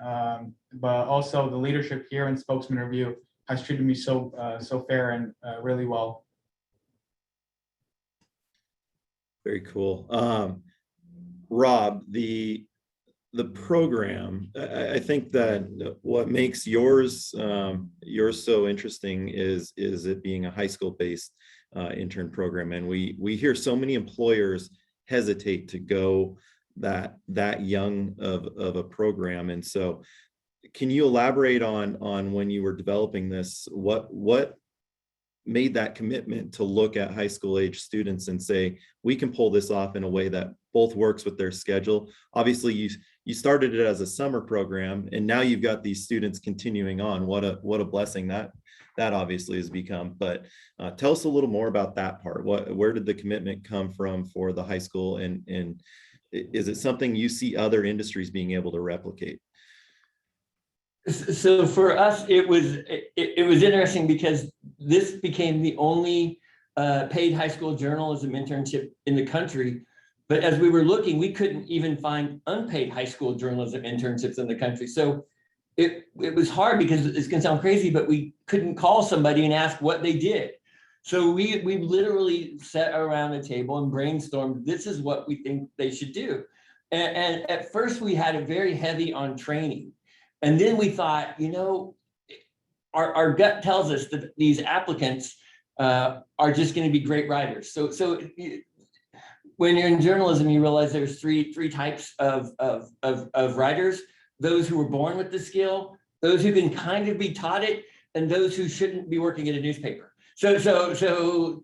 but also the leadership here in Spokesman Review has treated me so fair and really well. Very cool. Rob, the program, I think that what makes yours so interesting is it being a high school based intern program, and we hear so many employers hesitate to go that young of a program. And so can you elaborate on when you were developing this, what made that commitment to look at high school age students and say, we can pull this off in a way that both works with their schedule? Obviously you started it as a summer program, and now you've got these students continuing on. What a blessing that obviously has become. But tell us a little more about that part. Where did the commitment come from for the high school, and is it something you see other industries being able to replicate? So for us, it was interesting because this became the only paid high school journalism internship in the country. But as we were looking, we couldn't even find unpaid high school journalism internships in the country. So it was hard because it's going to sound crazy, but we couldn't call somebody and ask what they did. So we literally sat around a table and brainstormed, this is what we think they should do. And at first we had it very heavy on training. And then we thought, our gut tells us that these applicants are just going to be great writers. So when you're in journalism, you realize there's three types of writers: those who were born with the skill, those who can kind of be taught it, and those who shouldn't be working at a newspaper. So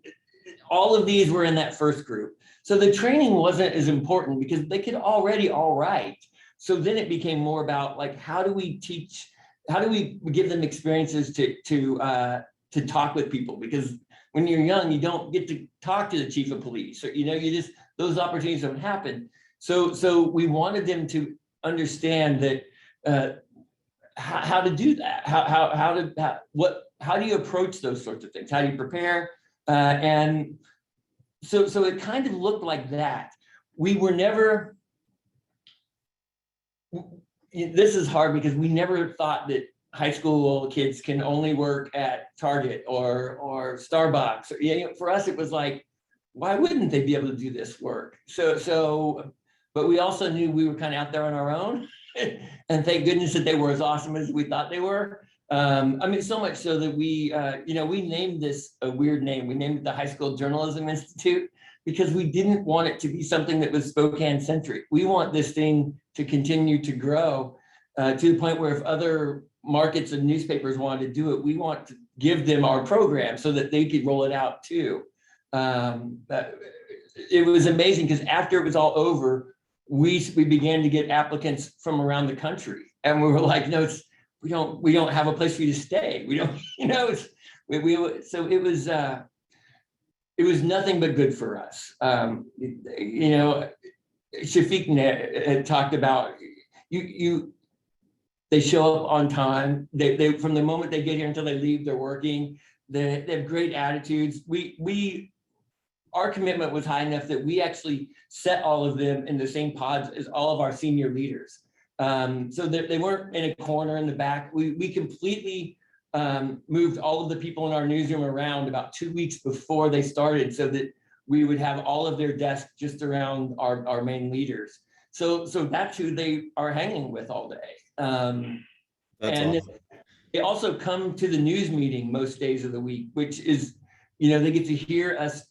all of these were in that first group. So the training wasn't as important because they could already all write. So then it became more about like, how do we give them experiences to talk with people? Because when you're young, you don't get to talk to the chief of police, or those opportunities don't happen. So we wanted them to understand that how to do that. How do you approach those sorts of things? How do you prepare? And so it kind of looked like that. We were never. This is hard because we never thought that high school kids can only work at Target or Starbucks. For us, it was like, why wouldn't they be able to do this work? But we also knew we were kind of out there on our own. And thank goodness that they were as awesome as we thought they were. I mean, so much so that we named this a weird name. We named it the High School Journalism Institute because we didn't want it to be something that was Spokane centric. We want this thing to continue to grow to the point where if other markets and newspapers wanted to do it, we want to give them our program so that they could roll it out too. It was amazing because after it was all over, we began to get applicants from around the country, and we were like, no, we don't have a place for you to stay. We don't, so it was nothing but good for us. Shafiq had talked about they show up on time. They from the moment they get here until they leave, they're working. They have great attitudes. Our commitment was high enough that we actually set all of them in the same pods as all of our senior leaders. So they weren't in a corner in the back. We completely moved all of the people in our newsroom around about 2 weeks before they started so that we would have all of their desks just around our main leaders. So that's who they are hanging with all day. And awesome. They also come to the news meeting most days of the week, which is, they get to hear us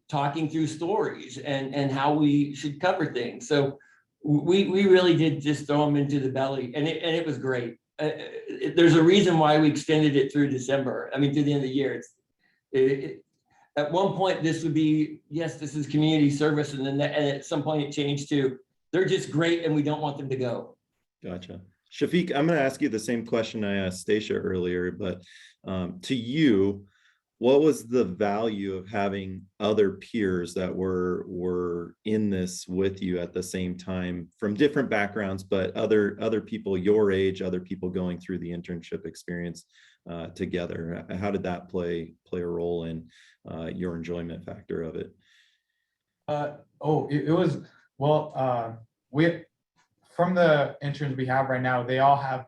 talking through stories and how we should cover things. So we really did just throw them into the belly, and it was great. There's a reason why we extended it through December. I mean, through the end of the year. At one point, this would be, yes, this is community service, and then at some point it changed to, they're just great and we don't want them to go. Gotcha. Shafiq, I'm going to ask you the same question I asked Stacia earlier, but to you, what was the value of having other peers that were in this with you at the same time from different backgrounds, but other people your age, other people going through the internship experience together? How did that play a role in your enjoyment factor of it? It was, well, we, from the interns we have right now, they all have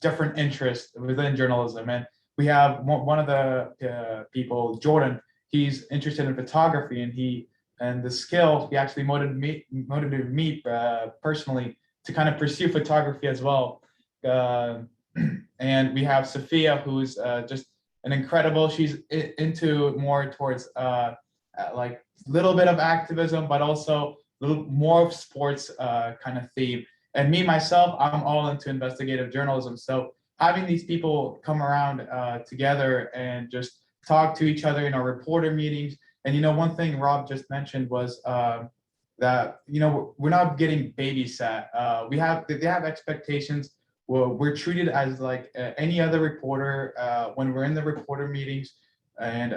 different interests within journalism. And we have one of the people, Jordan, he's interested in photography, and the skills, he actually motivated me personally to kind of pursue photography as well. And we have Sophia, who's just an incredible, she's into more towards like a little bit of activism, but also a little more of sports kind of theme. And me, myself, I'm all into investigative journalism. So having these people come around together and just talk to each other in our reporter meetings. And, one thing Rob just mentioned was that, we're not getting babysat. They have expectations. We're treated as like any other reporter when we're in the reporter meetings. And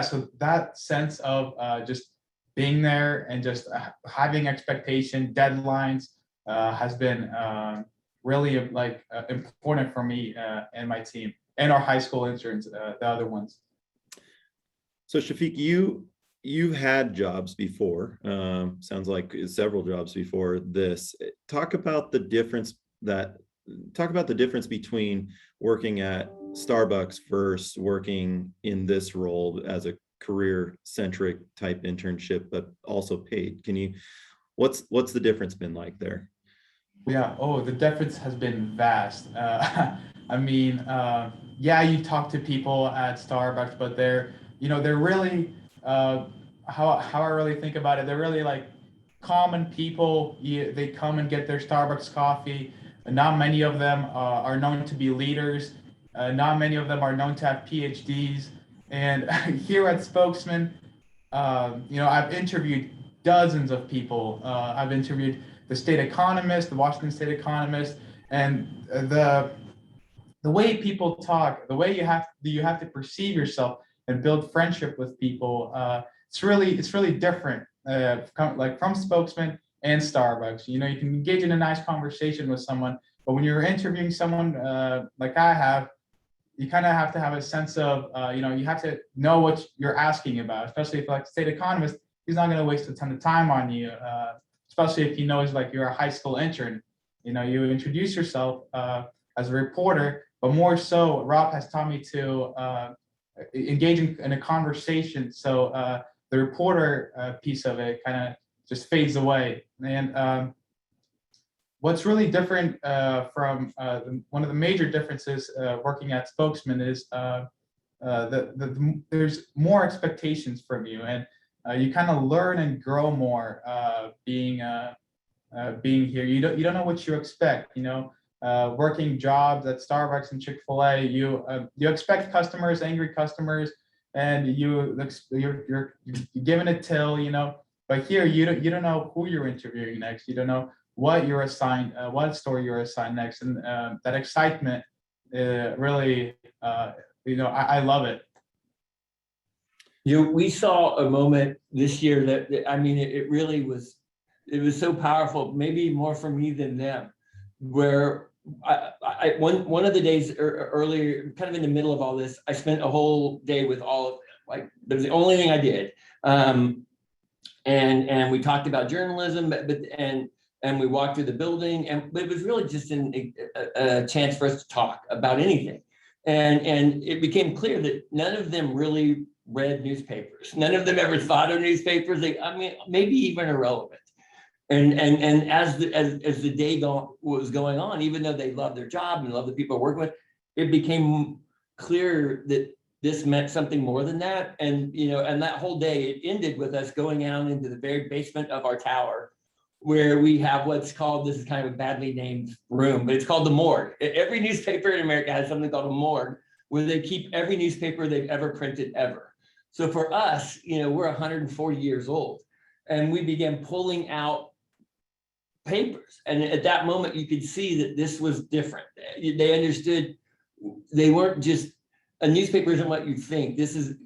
so that sense of just being there and just having expectation, deadlines has been really important for me and my team and our high school interns, the other ones. So Shafiq, you've had jobs before. Sounds like several jobs before this. Talk about the difference between working at Starbucks versus working in this role as a career-centric type internship, but also paid. What's the difference been like there? Yeah, the difference has been vast. I mean, you talk to people at Starbucks, but they're really, how I really think about it, they're really like common people. They come and get their Starbucks coffee. Not many of them are known to be leaders. Not many of them are known to have PhDs. And here at Spokesman, I've interviewed dozens of people. I've interviewed the state economist, the Washington State economist, and the way people talk, the way you have to perceive yourself and build friendship with people. It's really different. From Spokesman and Starbucks, you can engage in a nice conversation with someone, but when you're interviewing someone like I have, you kind of have to have a sense of, you have to know what you're asking about, especially if like state economist, he's not going to waste a ton of time on you, especially if he knows like you're a high school intern. You introduce yourself as a reporter, but more so, Rob has taught me to engage in a conversation. So the reporter piece of it kind of just fades away. And what's really different from one of the major differences working at Spokesman is there's more expectations from you, and you kind of learn and grow more being here. You don't know what you expect. Working jobs at Starbucks and Chick-fil-A, you expect customers, angry customers, and you're given a till. But here you don't know who you're interviewing next. You don't know what you're assigned, what story you're assigned next, and that excitement really, I love it. We saw a moment this year that I mean, it really was, it was so powerful, maybe more for me than them, where one of the days earlier, kind of in the middle of all this, I spent a whole day with all of them. Like, that was the only thing I did. And we talked about journalism, and we walked through the building, but it was really just a chance for us to talk about anything. And it became clear that none of them really read newspapers. None of them ever thought of newspapers. Maybe even irrelevant. And as the day was going on, even though they loved their job and loved the people working with, it became clear that this meant something more than that. And that whole day, it ended with us going out into the very basement of our tower, where we have what's called, this is kind of a badly named room, but it's called the morgue. Every newspaper in America has something called a morgue, where they keep every newspaper they've ever printed ever. So for us, we're 140 years old, and we began pulling out papers. And at that moment, you could see that this was different. They understood they weren't just, a newspaper isn't what you think.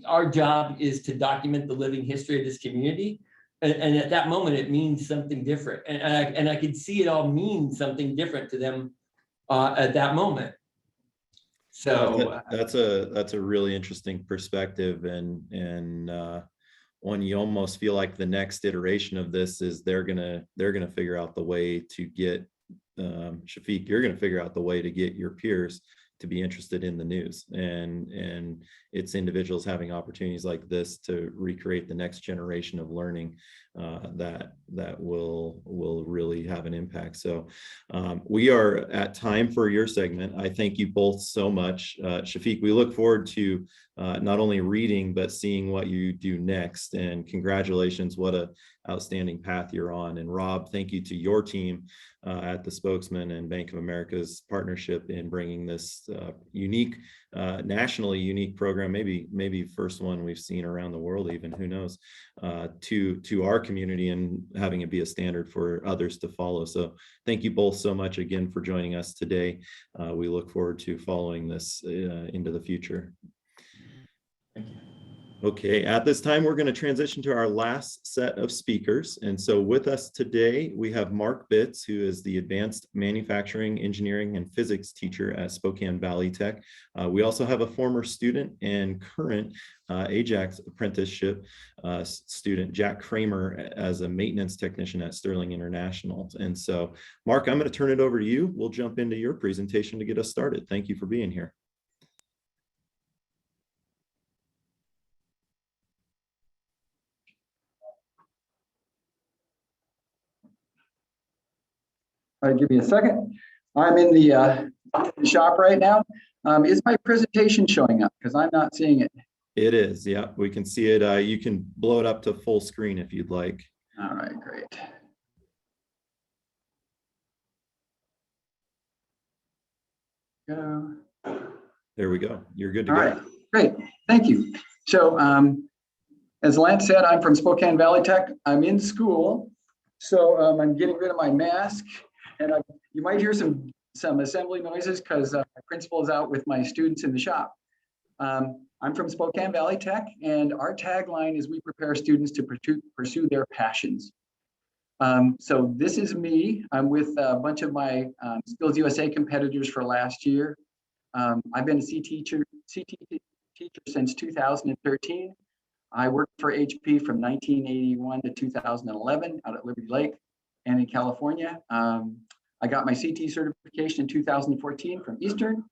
Our job is to document the living history of this community. And at that moment, it means something different. And I could see it all mean something different to them at that moment. So that's a really interesting perspective, and one you almost feel like the next iteration of this is they're gonna figure out the way to get Shafiq, you're gonna figure out the way to get your peers to be interested in the news, and it's individuals having opportunities like this to recreate the next generation of learning that will really have an impact. So we are at time for your segment. I thank you both so much. Shafiq, we look forward to not only reading, but seeing what you do next, and congratulations, what a outstanding path you're on. And Rob, thank you to your team at the Spokesman and Bank of America's partnership in bringing this unique, nationally unique program, maybe first one we've seen around the world, even, who knows, to our community, and having it be a standard for others to follow. So thank you both so much again for joining us today. We look forward to following this into the future. Thank you. Okay, at this time, we're going to transition to our last set of speakers. And so with us today, we have Mark Bitts, who is the Advanced Manufacturing, Engineering, and Physics teacher at Spokane Valley Tech. We also have a former student and current Ajax apprenticeship student, Jack Kramer, as a maintenance technician at Sterling International. And so, Mark, I'm going to turn it over to you. We'll jump into your presentation to get us started. Thank you for being here. All right, give me a second. I'm in the shop right now. Is my presentation showing up? Because I'm not seeing it. It is, yeah, we can see it. You can blow it up to full screen if you'd like. All right, great. Go. There we go. You're good to All go. right, great. Thank you. So as Lance said, I'm from Spokane Valley Tech. I'm in school. So I'm getting rid of my mask, and you might hear some assembly noises because my principal is out with my students in the shop. I'm from Spokane Valley Tech, and our tagline is we prepare students to pursue their passions. So this is me. I'm with a bunch of my Skills USA competitors for last year. I've been a CT teacher since 2013. I worked for HP from 1981 to 2011 out at Liberty Lake and in California. I got my CT certification in 2014 from Eastern,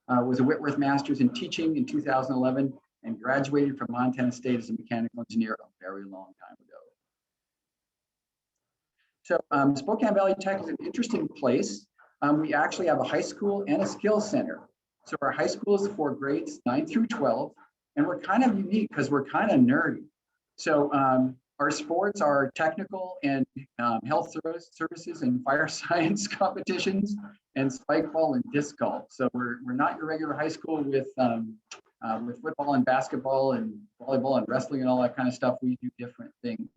was a Whitworth Master's in Teaching in 2011, and graduated from Montana State as a mechanical engineer a very long time ago. So Spokane Valley Tech is an interesting place. We actually have a high school and a skills center. So our high school is for grades 9 through 12, and we're kind of unique because we're kind of nerdy. So our sports are technical and health services and fire science competitions and spike ball and disc golf. So we're not your regular high school with football and basketball and volleyball and wrestling and all that kind of stuff. We do different things.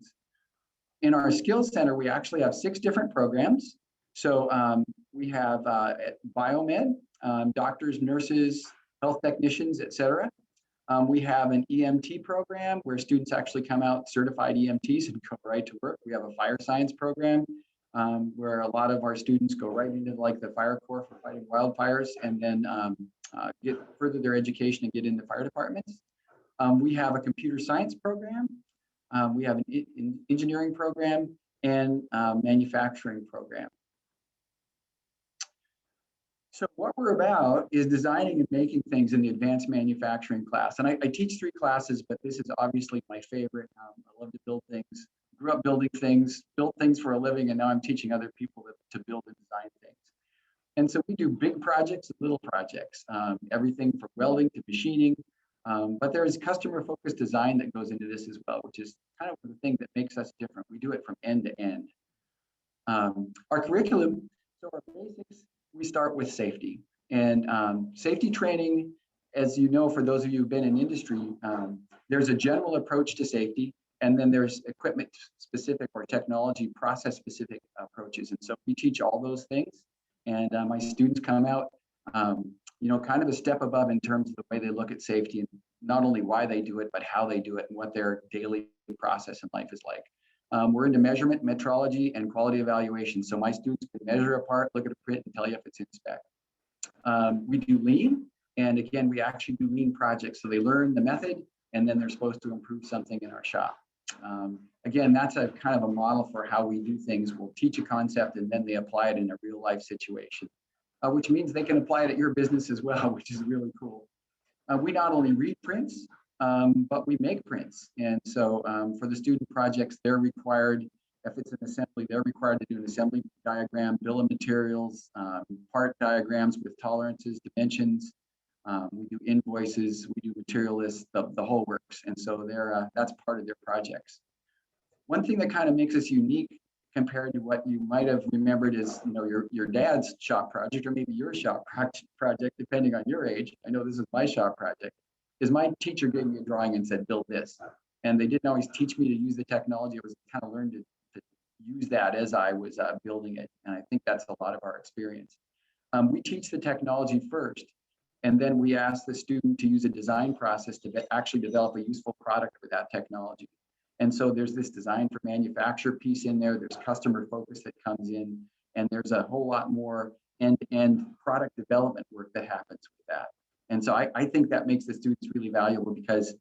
In our skills center, we actually have 6 different programs. So we have biomed, doctors, nurses, health technicians, et cetera. We have an EMT program where students actually come out certified EMTs and go right to work. We have a fire science program where a lot of our students go right into like the fire corps for fighting wildfires and then get further their education and get into fire departments. We have a computer science program. We have an engineering program and manufacturing program. So what we're about is designing and making things in the advanced manufacturing class. And I teach 3 classes, but this is obviously my favorite. I love to build things, grew up building things, built things for a living, and now I'm teaching other people to build and design things. And so we do big projects and little projects, everything from welding to machining. But there's customer-focused design that goes into this as well, which is kind of the thing that makes us different. We do it from end to end. Our curriculum, so our basics, we start with safety. And safety training, as you know, for those of you who've been in industry, there's a general approach to safety, and then there's equipment specific or technology process specific approaches. And so we teach all those things. And my students come out, you know, kind of a step above in terms of the way they look at safety and not only why they do it, but how they do it and what their daily process in life is like. We're into measurement, metrology, and quality evaluation. So my students can measure a part, look at a print, and tell you if it's in spec. We do lean, and again, we actually do lean projects. So they learn the method, and then they're supposed to improve something in our shop. Again, that's a kind of a model for how we do things. We'll teach a concept, and then they apply it in a real life situation, which means they can apply it at your business as well, which is really cool. We not only read prints, but we make prints. And so for the student projects, they're required, if it's an assembly, they're required to do an assembly diagram, bill of materials, part diagrams with tolerances, dimensions. We do invoices, we do material lists, the whole works. And so that's part of their projects. One thing that kind of makes us unique compared to what you might have remembered is, you know, your dad's shop project, or maybe your shop project, depending on your age. I know this is my shop project. Is my teacher gave me a drawing and said, build this. And they didn't always teach me to use the technology. I was kind of learned to use that as I was building it. And I think that's a lot of our experience. We teach the technology first, and then we ask the student to use a design process to actually develop a useful product with that technology. And so there's this design for manufacture piece in there. There's customer focus that comes in, and there's a whole lot more end-to-end product development work that happens with that. And so I think that makes the students really valuable because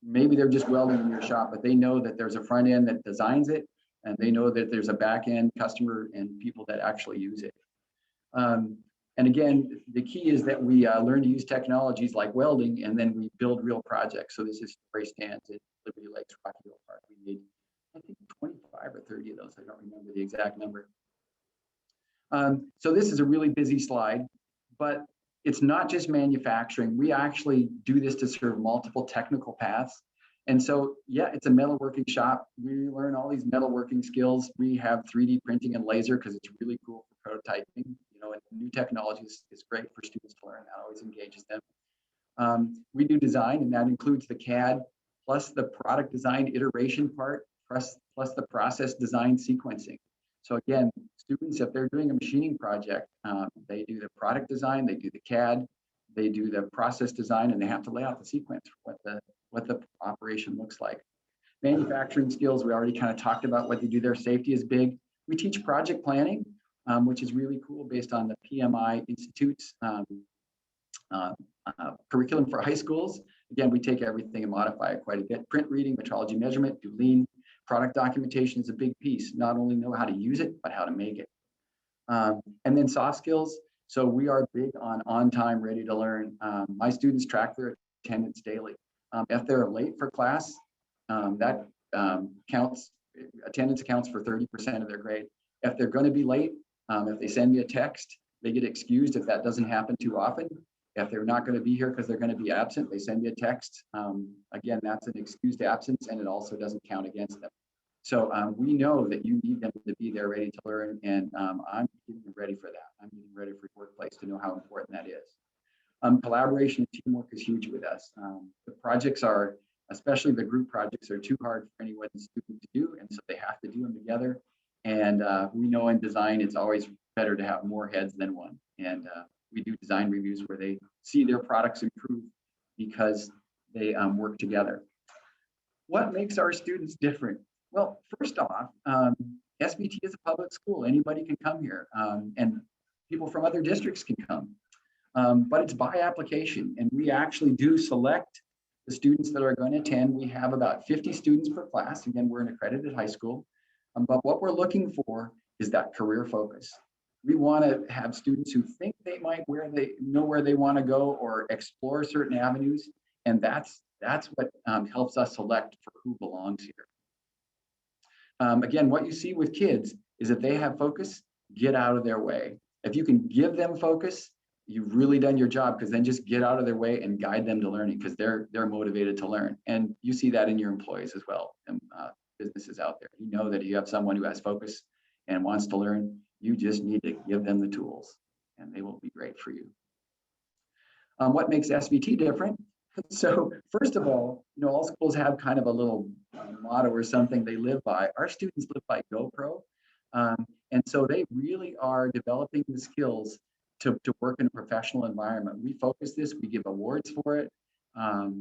maybe they're just welding in your shop, but they know that there's a front end that designs it, and they know that there's a back end customer and people that actually use it. And again, the key is that we learn to use technologies like welding, and then we build real projects. So this is spray stands at Liberty Lakes Rocky Hill Park. We made, I think, 25 or 30 of those. I don't remember the exact number. So this is a really busy slide, but it's not just manufacturing. We actually do this to serve multiple technical paths. And so, yeah, it's a metalworking shop. We learn all these metalworking skills. We have 3D printing and laser because it's really cool for prototyping. You know, and new technologies is great for students to learn. That always engages them. We do design, and that includes the CAD, plus the product design iteration part, plus the process design sequencing. So again, students, if they're doing a machining project, they do the product design, they do the CAD, they do the process design, and they have to lay out the sequence for what the operation looks like. Manufacturing skills, we already kind of talked about what they do there. Safety is big. We teach project planning, which is really cool based on the PMI Institute's curriculum for high schools. Again, we take everything and modify it quite a bit. Print reading, metrology measurement, do lean. Product documentation is a big piece. Not only know how to use it, but how to make it. And then soft skills. So we are big on time, ready to learn. My students track their attendance daily. If they're late for class, that attendance accounts for 30% of their grade. If they're going to be late, if they send me a text, they get excused if that doesn't happen too often. If they're not going to be here because they're going to be absent, they send me a text. Again, that's an excused absence, and it also doesn't count against them. So we know that you need them to be there ready to learn, and I'm getting ready for that. I'm getting ready for workplace to know how important that is. Collaboration and teamwork is huge with us. The projects are, especially the group projects, are too hard for any one student to do, and so they have to do them together. And we know in design, it's always better to have more heads than one. And we do design reviews where they see their products improve because they work together. What makes our students different? Well, first off, SVT is a public school. Anybody can come here, and people from other districts can come. But it's by application, and we actually do select the students that are going to attend. We have about 50 students per class. Again, we're an accredited high school, but what we're looking for is that career focus. We want to have students who think they might know where they want to go or explore certain avenues, and that's what helps us select for who belongs here. Again, what you see with kids is if they have focus, get out of their way. If you can give them focus, you've really done your job, because then just get out of their way and guide them to learning, because they're motivated to learn. And you see that in your employees as well, and businesses out there. You know that you have someone who has focus and wants to learn. You just need to give them the tools, and they will be great for you. What makes SVT different? So first of all, all schools have kind of a little motto or something they live by. Our students live by GoPro. And so they really are developing the skills to work in a professional environment. We focus this, we give awards for it. There's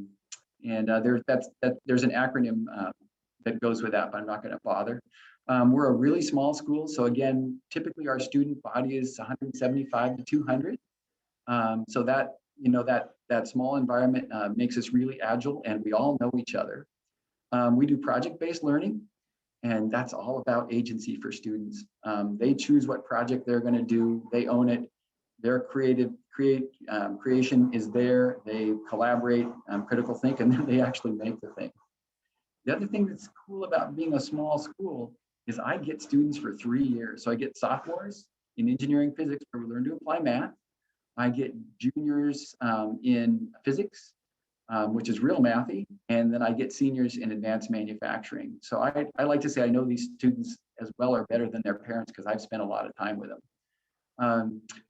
an acronym that goes with that, but I'm not going to bother. We're a really small school. So again, typically our student body is 175 to 200. So that small environment makes us really agile, and we all know each other. We do project-based learning, and that's all about agency for students. They choose what project they're going to do. They own it. Their creation is there. They collaborate, critical think, and then they actually make the thing. The other thing that's cool about being a small school is I get students for 3 years. So I get sophomores in engineering physics where we learn to apply math. I get juniors in physics, which is real mathy, and then I get seniors in advanced manufacturing. So I like to say I know these students as well or better than their parents, because I've spent a lot of time with them.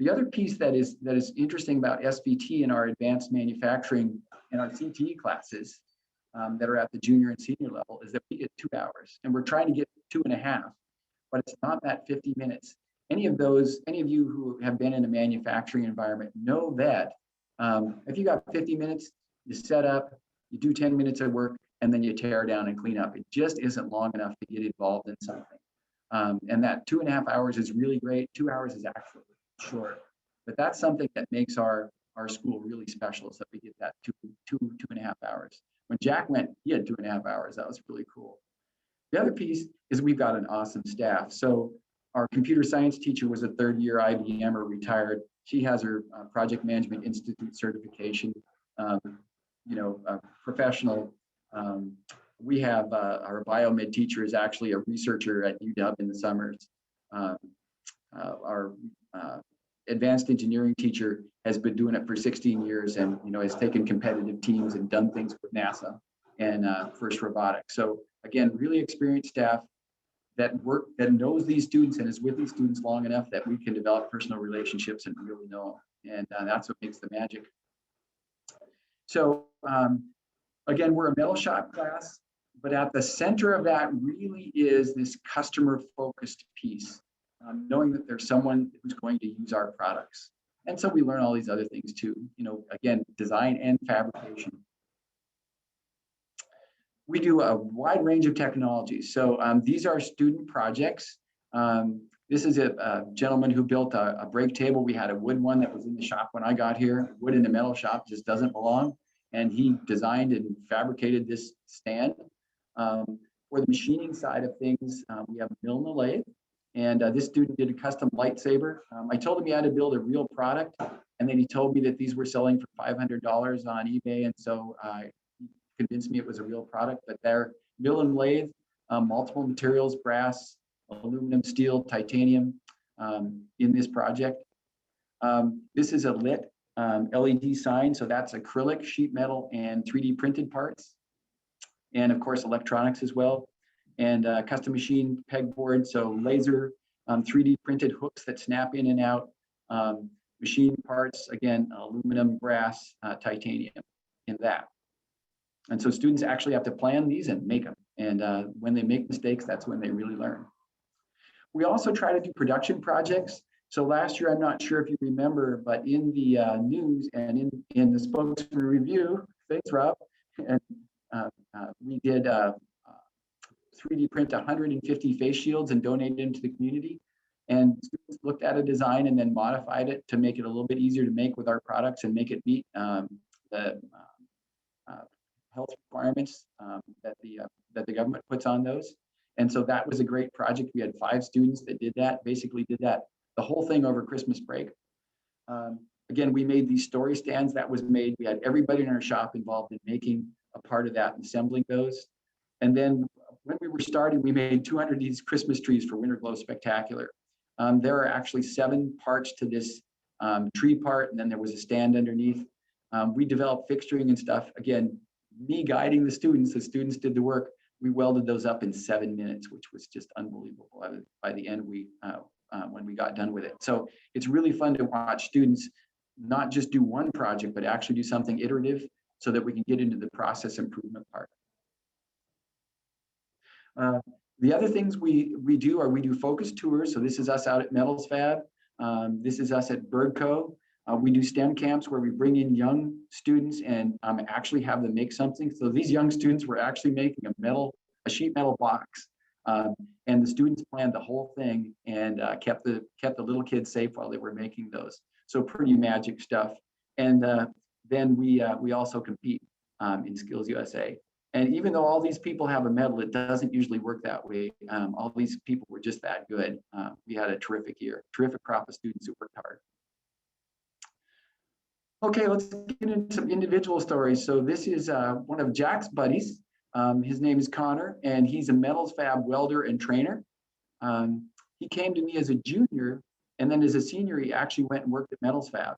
The other piece that is interesting about SVT in our advanced manufacturing and our CTE classes that are at the junior and senior level is that we get 2 hours, and we're trying to get 2.5, but it's not that 50 minutes. Any of you who have been in a manufacturing environment know that if you got 50 minutes, you set up, you do 10 minutes of work, and then you tear down and clean up. It just isn't long enough to get involved in something. And that 2.5 hours is really great. 2 hours is actually short, but that's something that makes our school really special, is that we get that 2.5 hours. When Jack went, he had 2.5 hours. That was really cool. The other piece is we've got an awesome staff. So our computer science teacher was a 3rd-year IBMer, retired. She has her Project Management Institute certification, professional. We have our biomed teacher is actually a researcher at UW in the summers. Our advanced engineering teacher has been doing it for 16 years and has taken competitive teams and done things with NASA and First Robotics. So again, really experienced staff that knows these students and is with these students long enough that we can develop personal relationships and really know them. And that's what makes the magic. So again, we're a metal shop class, but at the center of that really is this customer focused piece, knowing that there's someone who's going to use our products. And so we learn all these other things too, again, design and fabrication. We do a wide range of technologies. So these are student projects. This is a gentleman who built a break table. We had a wood one that was in the shop when I got here. Wood in a metal shop just doesn't belong. And he designed and fabricated this stand. For the machining side of things, we have a mill and a lathe. And this student did a custom lightsaber. I told him he had to build a real product. And then he told me that these were selling for $500 on eBay. And so convinced me it was a real product, but they're mill and lathe, multiple materials, brass, aluminum, steel, titanium in this project. This is a lit LED sign, so that's acrylic, sheet metal, and 3D printed parts. And of course, electronics as well. And custom machine pegboard, so laser 3D printed hooks that snap in and out. Machine parts, again, aluminum, brass, titanium in that. And so students actually have to plan these and make them. And when they make mistakes, that's when they really learn. We also try to do production projects. So last year, I'm not sure if you remember, but in the news and in the spokesman review, thanks, Rob, and we did 3D print 150 face shields and donated them to the community. And students looked at a design and then modified it to make it a little bit easier to make with our products and make it meet the health requirements that the government puts on those. And so that was a great project. We had 5 students that did that, basically did that, the whole thing over Christmas break. Again, we made these story stands that was made. We had everybody in our shop involved in making a part of that and assembling those. And then when we were starting, we made 200 of these Christmas trees for Winter Glow Spectacular. There are actually 7 parts to this tree part, and then there was a stand underneath. We developed fixturing and stuff. Again, me guiding the students did the work. We welded those up in 7 minutes, which was just unbelievable. By the end, when we got done with it. So it's really fun to watch students not just do one project, but actually do something iterative so that we can get into the process improvement part. The other things we do focus tours. So this is us out at Metals Fab. This is us at Birdco. We do STEM camps where we bring in young students and actually have them make something. So these young students were actually making a sheet metal box. And the students planned the whole thing and kept the little kids safe while they were making those. So pretty magic stuff. And then we also compete in Skills USA. And even though all these people have a medal, it doesn't usually work that way. All these people were just that good. We had a terrific year, terrific crop of students who worked hard. Okay, let's get into some individual stories. So this is one of Jack's buddies. His name is Connor, and he's a Metals Fab welder and trainer. He came to me as a junior, and then as a senior, he actually went and worked at Metals Fab.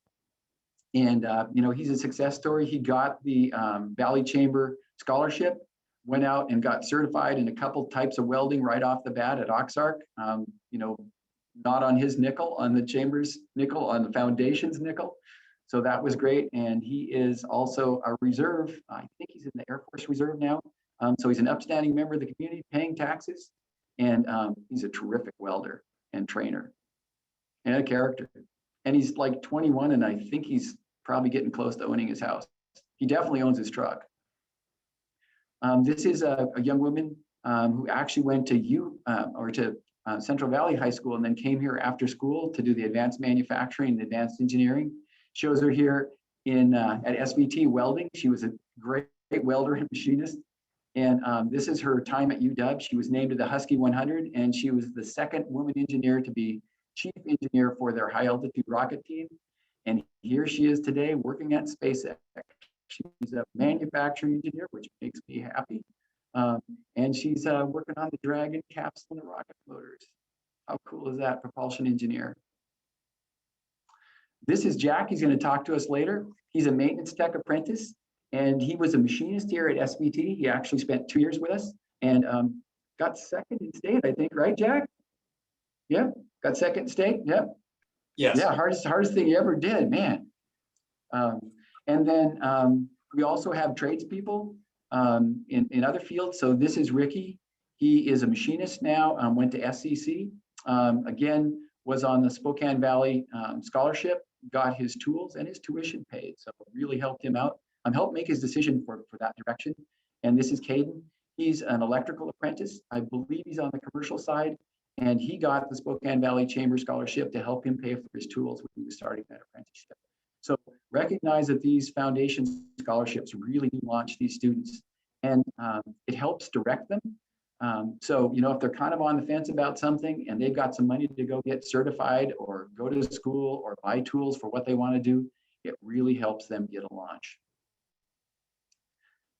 And he's a success story. He got the Valley Chamber scholarship, went out and got certified in a couple types of welding right off the bat at Oxark. Not on his nickel, on the Chamber's nickel, on the Foundation's nickel. So that was great. And he is also a reserve. I think he's in the Air Force Reserve now. So he's an upstanding member of the community, paying taxes. And he's a terrific welder and trainer and a character. And he's like 21, and I think he's probably getting close to owning his house. He definitely owns his truck. This is a young woman who actually went to Central Valley High School and then came here after school to do the advanced manufacturing and advanced engineering. Shows her here at SVT welding. She was a great welder and machinist. And this is her time at UW. She was named to the Husky 100, and she was the 2nd woman engineer to be chief engineer for their high altitude rocket team. And here she is today working at SpaceX. She's a manufacturing engineer, which makes me happy. And she's working on the Dragon capsule and the rocket motors. How cool is that? Propulsion engineer. This is Jack. He's going to talk to us later. He's a maintenance tech apprentice, and he was a machinist here at SVT. He actually spent 2 years with us and got 2nd in state, I think, right, Jack? Yeah, got 2nd in state. Yep. Yes. Yeah, hardest thing you ever did, man. And then we also have tradespeople in other fields. So this is Ricky. He is a machinist now, went to SCC. Again, was on the Spokane Valley scholarship, got his tools and his tuition paid. So really helped him out, helped make his decision for that direction. And this is Caden. He's an electrical apprentice. I believe he's on the commercial side. And he got the Spokane Valley Chamber scholarship to help him pay for his tools when he was starting that apprenticeship. So recognize that these foundation scholarships really do launch these students, and it helps direct them. So, if they're kind of on the fence about something and they've got some money to go get certified or go to school or buy tools for what they want to do, it really helps them get a launch.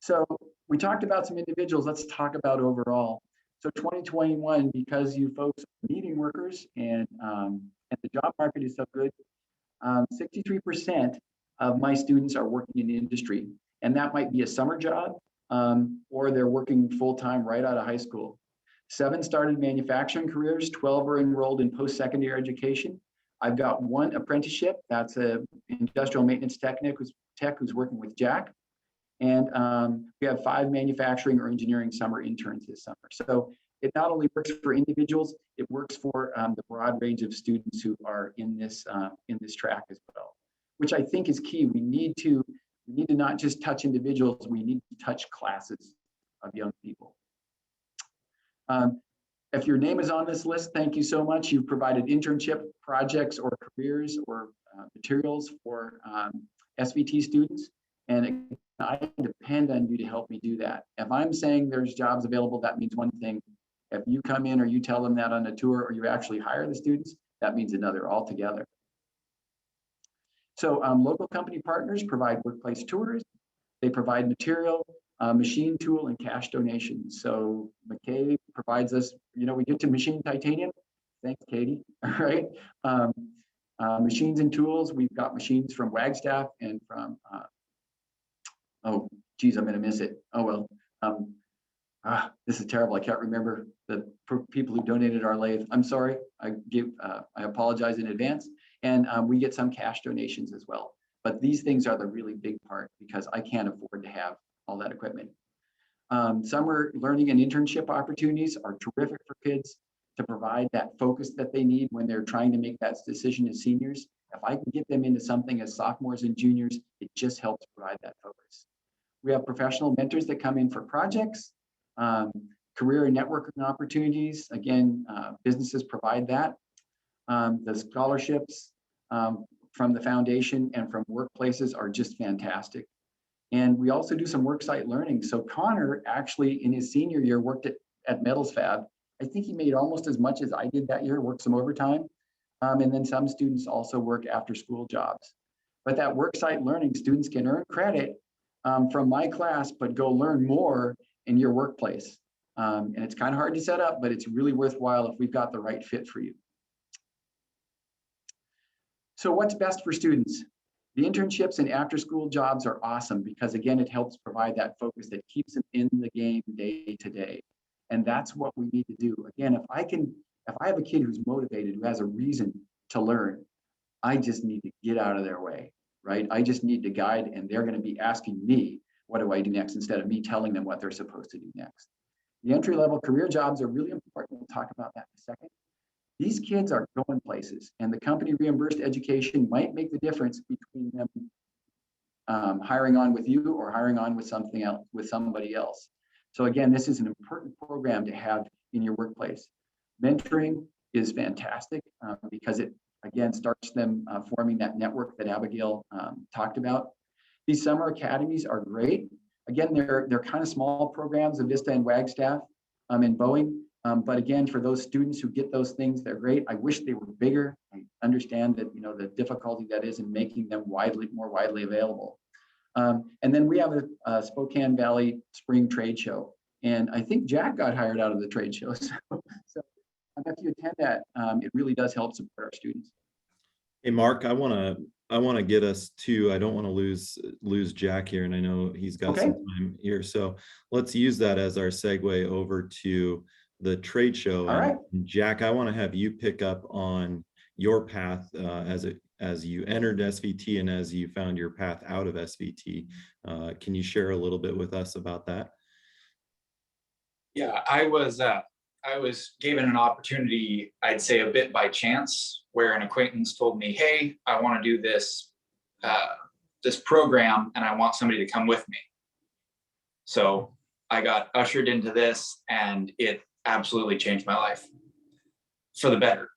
So we talked about some individuals. Let's talk about overall. So 2021, because you folks are needing workers and the job market is so good, 63% of my students are working in industry, and that might be a summer job or they're working full-time right out of high school. 7 started manufacturing careers, 12 are enrolled in post-secondary education. I've got 1 apprenticeship, that's a industrial maintenance tech who's working with Jack. And we have 5 manufacturing or engineering summer interns this summer. So it not only works for individuals, it works for the broad range of students who are in this track as well, which I think is key. We need to not just touch individuals, we need to touch classes of young people. If your name is on this list, thank you so much. You've provided internship projects or careers or materials for SVT students. And I depend on you to help me do that. If I'm saying there's jobs available, that means one thing. If you come in or you tell them that on a tour or you actually hire the students, that means another altogether. So local company partners provide workplace tours. They provide material, machine tool, and cash donations. So McKay provides us, we get to machine titanium. Thanks, Katie. All right. Machines and tools. We've got machines from Wagstaff and from, oh, geez, I'm going to miss it. Oh, well. This is terrible. I can't remember the people who donated our lathe. I'm sorry. I apologize in advance. And we get some cash donations as well. But these things are the really big part because I can't afford to have all that equipment. Summer learning and internship opportunities are terrific for kids to provide that focus that they need when they're trying to make that decision as seniors. If I can get them into something as sophomores and juniors, it just helps provide that focus. We have professional mentors that come in for projects, career and networking opportunities. Again, businesses provide that. The scholarships from the foundation and from workplaces are just fantastic. And we also do some worksite learning. So Connor actually in his senior year worked at Metals Fab. I think he made almost as much as I did that year, worked some overtime. And then some students also work after school jobs. But that worksite learning, students can earn credit from my class, but go learn more in your workplace. And it's kind of hard to set up, but it's really worthwhile if we've got the right fit for you. So what's best for students? The internships and after-school jobs are awesome because, again, it helps provide that focus that keeps them in the game day to day. And that's what we need to do. Again, if I have a kid who's motivated, who has a reason to learn, I just need to get out of their way, right? I just need to guide, and they're going to be asking me, what do I do next, instead of me telling them what they're supposed to do next. The entry-level career jobs are really important. We'll talk about that in a second. These kids are going places, and the company reimbursed education might make the difference between them hiring on with you or hiring on with something else, with somebody else. So again, this is an important program to have in your workplace. Mentoring is fantastic because it, again, starts them forming that network that Abigail talked about. These summer academies are great. Again, they're kind of small programs of Vista and Wagstaff and Boeing. But again, for those students who get those things, they're great. I wish they were bigger. I understand that, the difficulty that is in making them more widely available. And then we have a Spokane Valley Spring Trade Show. And I think Jack got hired out of the trade show. So if you attend that, it really does help support our students. Hey, Mark, I want to get us to, I don't want to lose Jack here, and I know he's got some time here. So let's use that as our segue over to the trade show. All right. And Jack, I want to have you pick up on your path as you entered SVT and as you found your path out of SVT. Can you share a little bit with us about that? Yeah, I was given an opportunity, I'd say a bit by chance, where an acquaintance told me, hey, I want to do this program and I want somebody to come with me. So I got ushered into this and it absolutely changed my life for the better.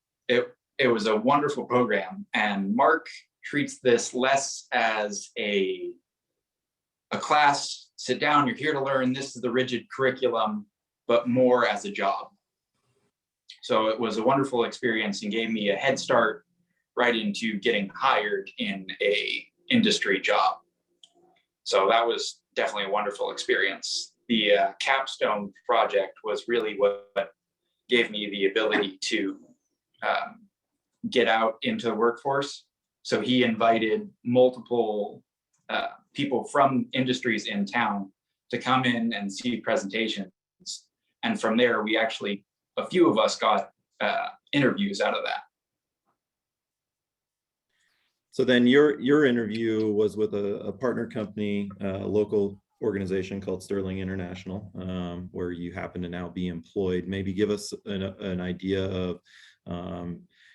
It was a wonderful program, and Mark treats this less as a class, sit down, you're here to learn, this is the rigid curriculum, but more as a job. So it was a wonderful experience and gave me a head start right into getting hired in a industry job. So that was definitely a wonderful experience. the capstone project was really what gave me the ability to get out into the workforce. So he invited multiple people from industries in town to come in and see presentations. And from there, we actually, a few of us got interviews out of that. So then your interview was with a partner company, a local organization called Sterling International, where you happen to now be employed. Maybe give us an idea of,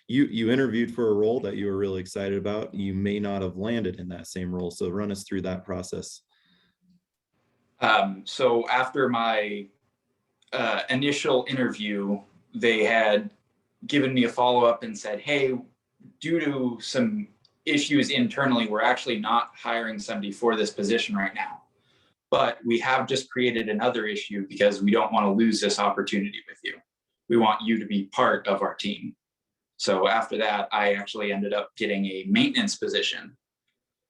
you interviewed for a role that you were really excited about. You may not have landed in that same role. So run us through that process. So after my initial interview, they had given me a follow-up and said, hey, due to some issues internally, we're actually not hiring somebody for this position right now. But we have just created another issue because we don't want to lose this opportunity with you. We want you to be part of our team. So after that, I actually ended up getting a maintenance position.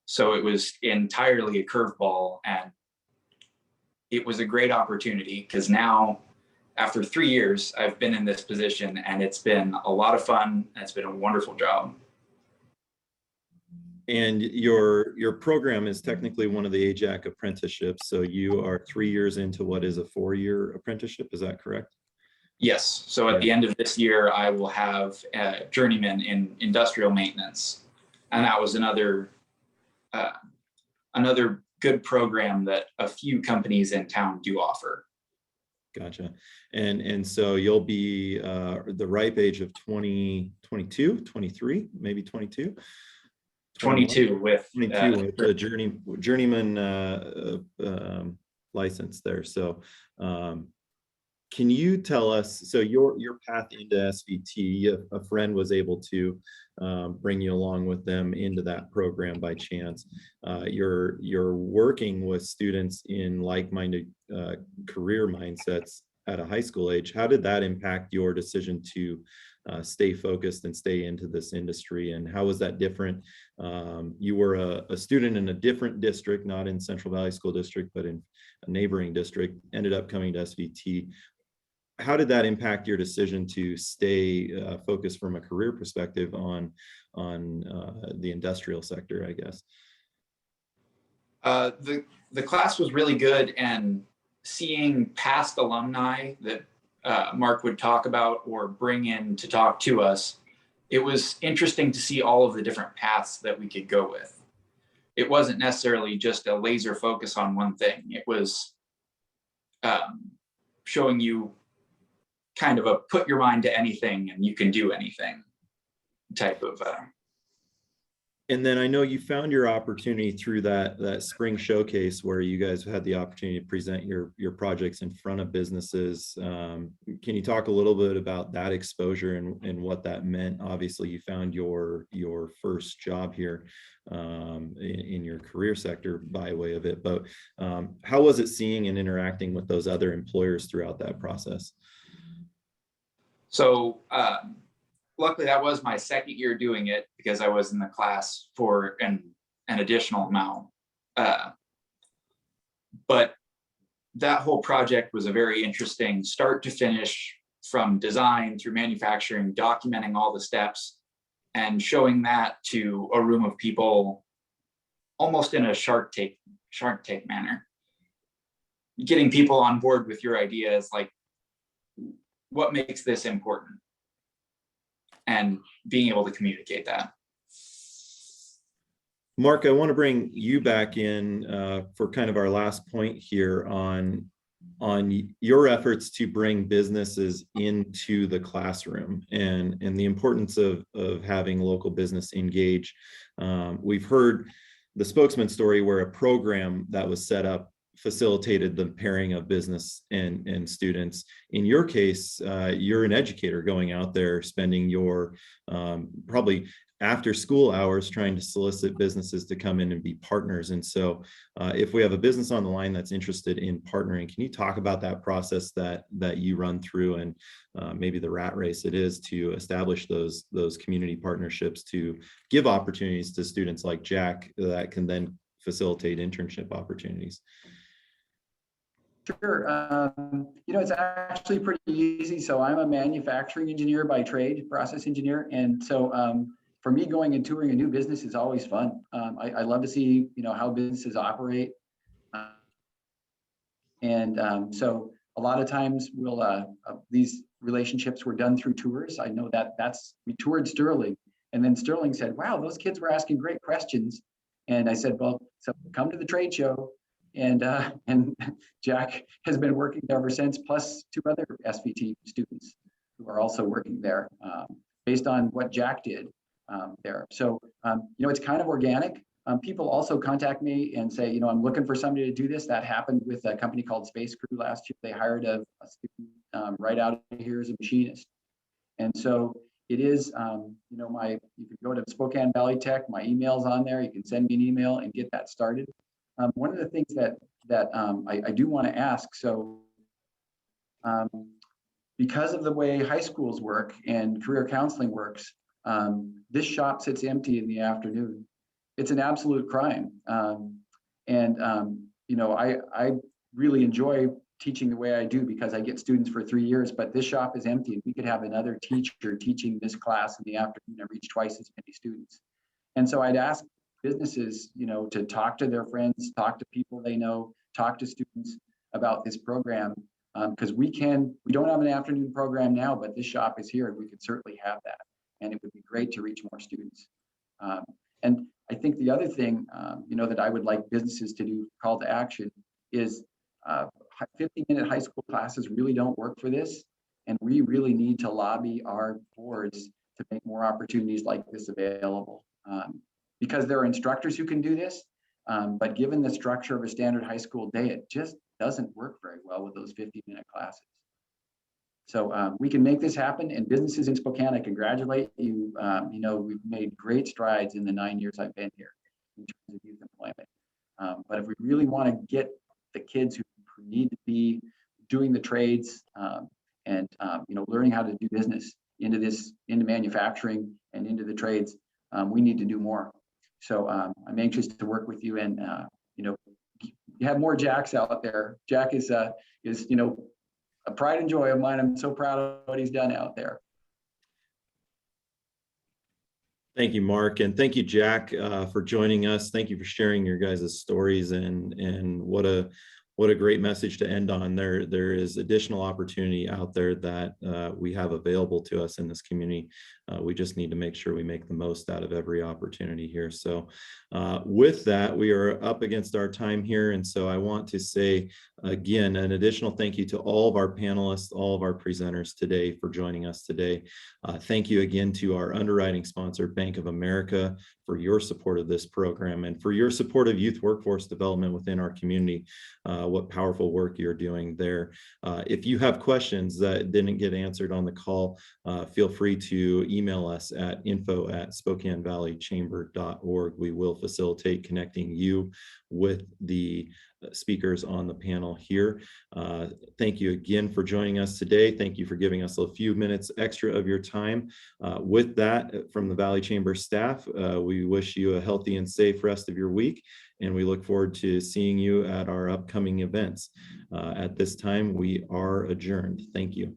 So it was entirely a curveball, and it was a great opportunity because now, after 3 years, I've been in this position and it's been a lot of fun. And it's been a wonderful job. And your program is technically one of the AJAC apprenticeships. So you are 3 years into what is a 4-year apprenticeship. Is that correct? Yes. So at the end of this year, I will have a journeyman in industrial maintenance. And that was another good program that a few companies in town do offer. Gotcha. And so you'll be the ripe age of 22, 23, maybe 22? 22 with a journeyman license there. So can you tell us, so your path into SVT, a friend was able to bring you along with them into that program by chance. You're working with students in like-minded career mindsets at a high school age. How did that impact your decision to stay focused and stay into this industry? And how was that different? You were a student in a different district, not in Central Valley School District, but in a neighboring district, ended up coming to SVT. How did that impact your decision to stay focused from a career perspective on the industrial sector, I guess? The class was really good, and seeing past alumni that Mark would talk about or bring in to talk to us, it was interesting to see all of the different paths that we could go with. It wasn't necessarily just a laser focus on one thing. It was showing you kind of a put your mind to anything and you can do anything type of. And then I know you found your opportunity through that spring showcase where you guys had the opportunity to present your projects in front of businesses. Can you talk a little bit about that exposure and what that meant? Obviously, you found your first job here in your career sector by way of it, but how was it seeing and interacting with those other employers throughout that process? So luckily that was my second year doing it because I was in the class for an additional amount. But that whole project was a very interesting start to finish, from design through manufacturing, documenting all the steps and showing that to a room of people almost in a Shark Tank manner. Getting people on board with your ideas, like, what makes this important, and being able to communicate that. Mark, I want to bring you back in for kind of our last point here on your efforts to bring businesses into the classroom and the importance of having local business engage. We've heard the spokesman story where a program that was set up facilitated the pairing of business and students. In your case, you're an educator going out there, spending your probably after school hours trying to solicit businesses to come in and be partners. And so if we have a business on the line that's interested in partnering, can you talk about that process that you run through, and maybe the rat race it is to establish those community partnerships to give opportunities to students like Jack that can then facilitate internship opportunities? Sure. It's actually pretty easy. So I'm a manufacturing engineer by trade, process engineer. And so for me, going and touring a new business is always fun. I love to see, how businesses operate. So a lot of times these relationships were done through tours. I know we toured Sterling, and then Sterling said, wow, those kids were asking great questions. And I said, well, so come to the trade show. And Jack has been working there ever since, plus 2 other SVT students who are also working there based on what Jack did there. So, it's kind of organic. People also contact me and say, I'm looking for somebody to do this. That happened with a company called Space Crew last year. They hired a student right out of here as a machinist. And so it is, you can go to Spokane Valley Tech. My email's on there. You can send me an email and get that started. One of the things that I do want to ask, so because of the way high schools work and career counseling works, this shop sits empty in the afternoon. It's an absolute crime. I really enjoy teaching the way I do because I get students for 3 years, but this shop is empty and we could have another teacher teaching this class in the afternoon and reach twice as many students. And so I'd ask businesses, to talk to their friends, talk to people they know, talk to students about this program. Because we don't have an afternoon program now, but this shop is here and we could certainly have that. And it would be great to reach more students. And I think the other thing, that I would like businesses to do, call to action, is 50-minute high school classes really don't work for this. And we really need to lobby our boards to make more opportunities like this available. Because there are instructors who can do this, but given the structure of a standard high school day, it just doesn't work very well with those 50-minute classes. So we can make this happen, and businesses in Spokane, I congratulate you. We've made great strides in the 9 years I've been here in terms of youth employment. But if we really want to get the kids who need to be doing the trades and learning how to do business into manufacturing and into the trades, we need to do more. So I'm anxious to work with you, and you have more Jacks out there. Jack is a pride and joy of mine. I'm so proud of what he's done out there. Thank you, Mark, and thank you, Jack, for joining us. Thank you for sharing your guys' stories, and what a great message to end on. There is additional opportunity out there that we have available to us in this community. We just need to make sure we make the most out of every opportunity here. So with that, we are up against our time here. And so I want to say, again, an additional thank you to all of our panelists, all of our presenters today for joining us today. Thank you again to our underwriting sponsor, Bank of America, for your support of this program and for your support of youth workforce development within our community. What powerful work you're doing there. If you have questions that didn't get answered on the call, feel free to email us at info@SpokaneValleyChamber.org. We will facilitate connecting you with the speakers on the panel here. Thank you again for joining us today. Thank you for giving us a few minutes extra of your time. With that, from the Valley Chamber staff, we wish you a healthy and safe rest of your week, and we look forward to seeing you at our upcoming events. At this time, we are adjourned. Thank you.